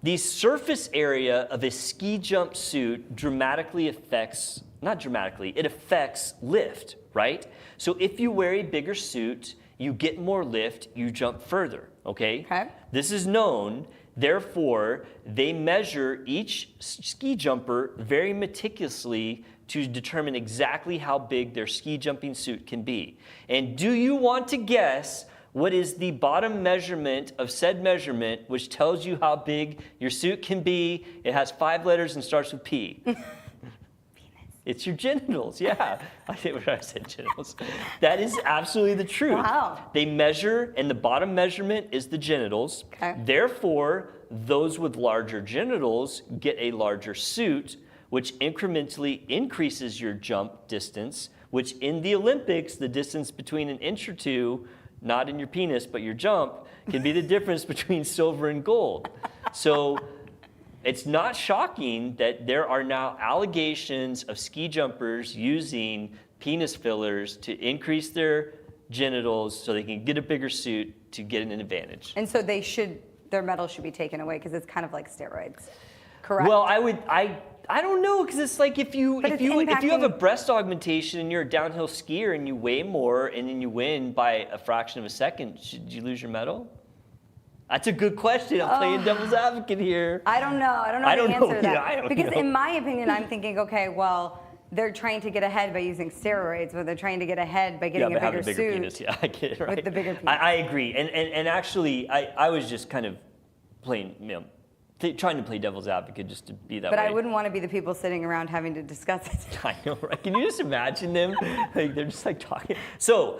the surface area of a ski jump suit dramatically affects, not dramatically, it affects lift, right? So if you wear a bigger suit, you get more lift, you jump further, okay? Okay. This is known. Therefore, they measure each ski jumper very meticulously to determine exactly how big their ski jumping suit can be. And do you want to guess what is the bottom measurement of said measurement, which tells you how big your suit can be? It has 5 letters and starts with P. It's your genitals, yeah. I said genitals. That is absolutely the truth. Wow. They measure, and the bottom measurement is the genitals. Okay. Therefore, those with larger genitals get a larger suit, which incrementally increases your jump distance, which in the Olympics, the distance between an inch or two, not in your penis, but your jump, can be the difference between silver and gold. So it's not shocking that there are now allegations of ski jumpers using penis fillers to increase their genitals so they can get a bigger suit to get an advantage. And so their medal should be taken away because it's kind of like steroids, correct? Well, I don't know, because it's like if you have a impacting- breast augmentation and you're a downhill skier and you weigh more and then you win by a fraction of a second, should you lose your medal? That's a good question. I'm playing devil's advocate here. I don't know. I don't know the answer to that. Yeah, I don't because know. in my opinion, I'm thinking, okay, well, they're trying to get ahead by using steroids, or they're trying to get ahead by getting but a bigger having a bigger suit. penis. Yeah, I get it. Right. With the bigger penis. I agree. And actually, I was just kind of playing, trying to play devil's advocate just to be that But way. I wouldn't want to be the people sitting around having to discuss it. I know, right? Can you just imagine them? Like, they're just like talking. So,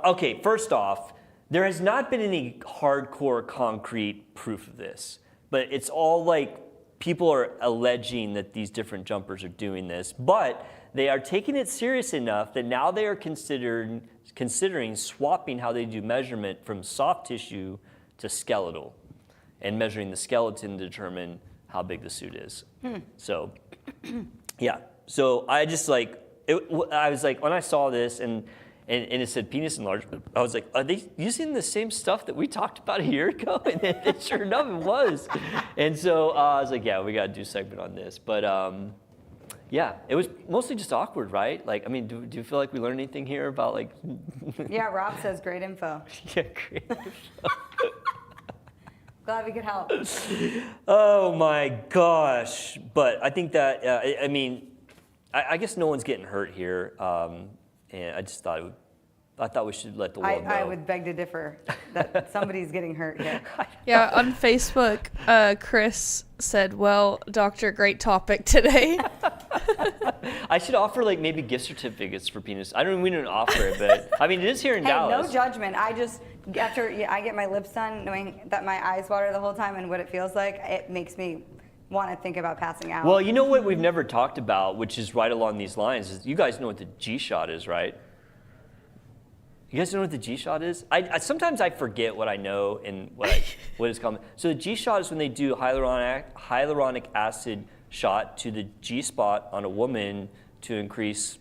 okay, first off, there has not been any hardcore concrete proof of this, but it's all like people are alleging that these different jumpers are doing this, but they are taking it serious enough that now they are considering swapping how they do measurement from soft tissue to skeletal, and measuring the skeleton to determine how big the suit is. So, yeah. So I just I was like, when I saw this and it said penis enlargement, I was like, are they using the same stuff that we talked about a year ago? And it sure enough, it was. And so I was like, yeah, we got to do a segment on this. But yeah, it was mostly just awkward, right? Like, I mean, do you feel like we learned anything here about like? Yeah, Rob says great info. Yeah, great. Glad we could help. Oh my gosh. But I think that, I mean, I guess no one's getting hurt here. And I just thought I thought we should let the world know. I would beg to differ that somebody's getting hurt here. Yeah, on Facebook, Chris said, well, doctor, great topic today. I should offer like maybe gift certificates for penis. We don't offer it, but I mean, it is here in Hey, Dallas. no judgment. I just, after I get my lips done, knowing that my eyes water the whole time and what it feels like, it makes me want to think about passing out. Well, you know what we've never talked about, which is right along these lines, is you guys know what the G-shot is, right? You guys know what the G-shot is? Sometimes I forget what I know and what it's called. So the G-shot is when they do hyaluronic acid shot to the G-spot on a woman to increase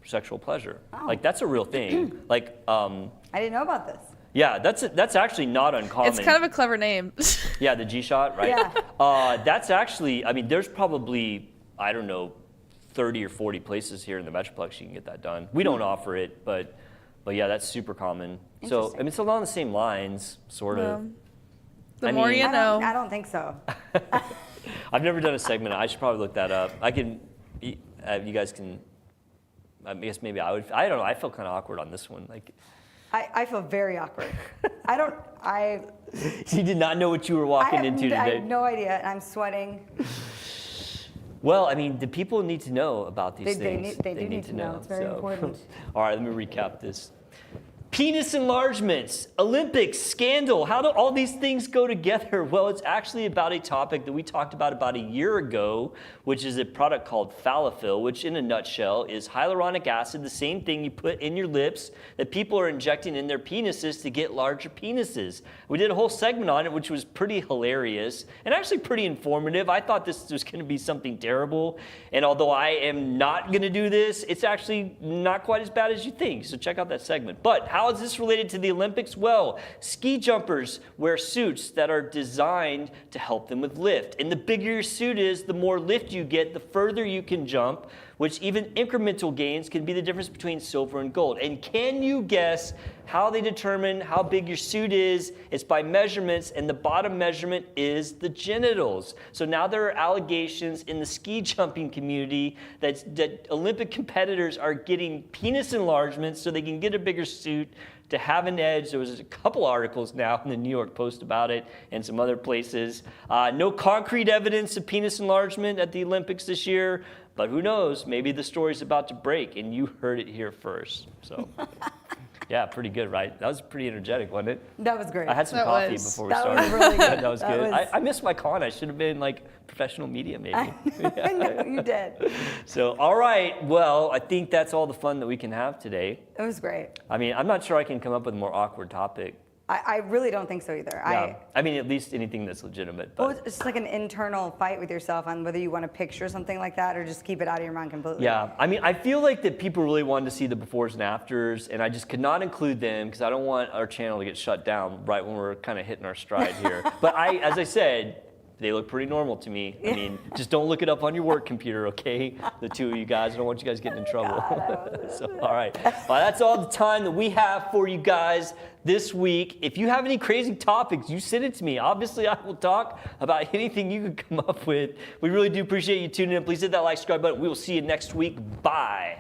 sexual pleasure. Oh. Like, that's a real thing. Like, I didn't know about this. yeah, that's actually not uncommon. It's kind of a clever name. Yeah, the G-shot, right? Yeah. That's actually, I mean, there's probably, I don't know, 30 or 40 places here in the Metroplex you can get that done. We don't offer it, but yeah, that's super common. So, I mean, it's along the same lines, sort of. The more you know. I don't think so. I've never done a segment. I should probably look that up. I can, you guys can, I guess maybe I would, I don't know, I felt kind of awkward on this one. Like, I feel very awkward. You did not know what you were walking into today. I have no idea, and I'm sweating. Well, I mean, the people need to know about these things. They do need to know. It's very important. All right, let me recap this. Penis enlargements, Olympics, scandal. How do all these things go together? Well, it's actually about a topic that we talked about a year ago, which is a product called Falafel, which in a nutshell is hyaluronic acid, the same thing you put in your lips that people are injecting in their penises to get larger penises. We did a whole segment on it, which was pretty hilarious and actually pretty informative. I thought this was going to be something terrible. And although I am not going to do this, it's actually not quite as bad as you think. So check out that segment. But how is this related to the Olympics? Well, ski jumpers wear suits that are designed to help them with lift. And the bigger your suit is, the more lift you get, the further you can jump, which even incremental gains can be the difference between silver and gold. And can you guess how they determine how big your suit is. It's by measurements, and the bottom measurement is the genitals. So now there are allegations in the ski jumping community that Olympic competitors are getting penis enlargements so they can get a bigger suit to have an edge. There was a couple articles now in the New York Post about it and some other places. No concrete evidence of penis enlargement at the Olympics this year, but who knows? Maybe the story's about to break, and you heard it here first. So, yeah, pretty good, right? That was pretty energetic, wasn't it? That was great. I had some That coffee was- before we that started. was really good. That was That good. was- I missed my con. I should have been like professional media, maybe. I know you did. So, all right. Well, I think that's all the fun that we can have today. It was great. I mean, I'm not sure I can come up with a more awkward topic. I really don't think so either. Yeah. I mean, at least anything that's legitimate. But Well, it's just like an internal fight with yourself on whether you want to picture something like that or just keep it out of your mind completely. yeah, I mean, I feel like that people really wanted to see the befores and afters, and I just could not include them because I don't want our channel to get shut down right when we're kind of hitting our stride here. But as I said, they look pretty normal to me. I mean, just don't look it up on your work computer, okay? The two of you guys. I don't want you guys getting in trouble. So, all right. Well, that's all the time that we have for you guys this week. If you have any crazy topics, you send it to me. Obviously, I will talk about anything you could come up with. We really do appreciate you tuning in. Please hit that like, subscribe button. We will see you next week. Bye.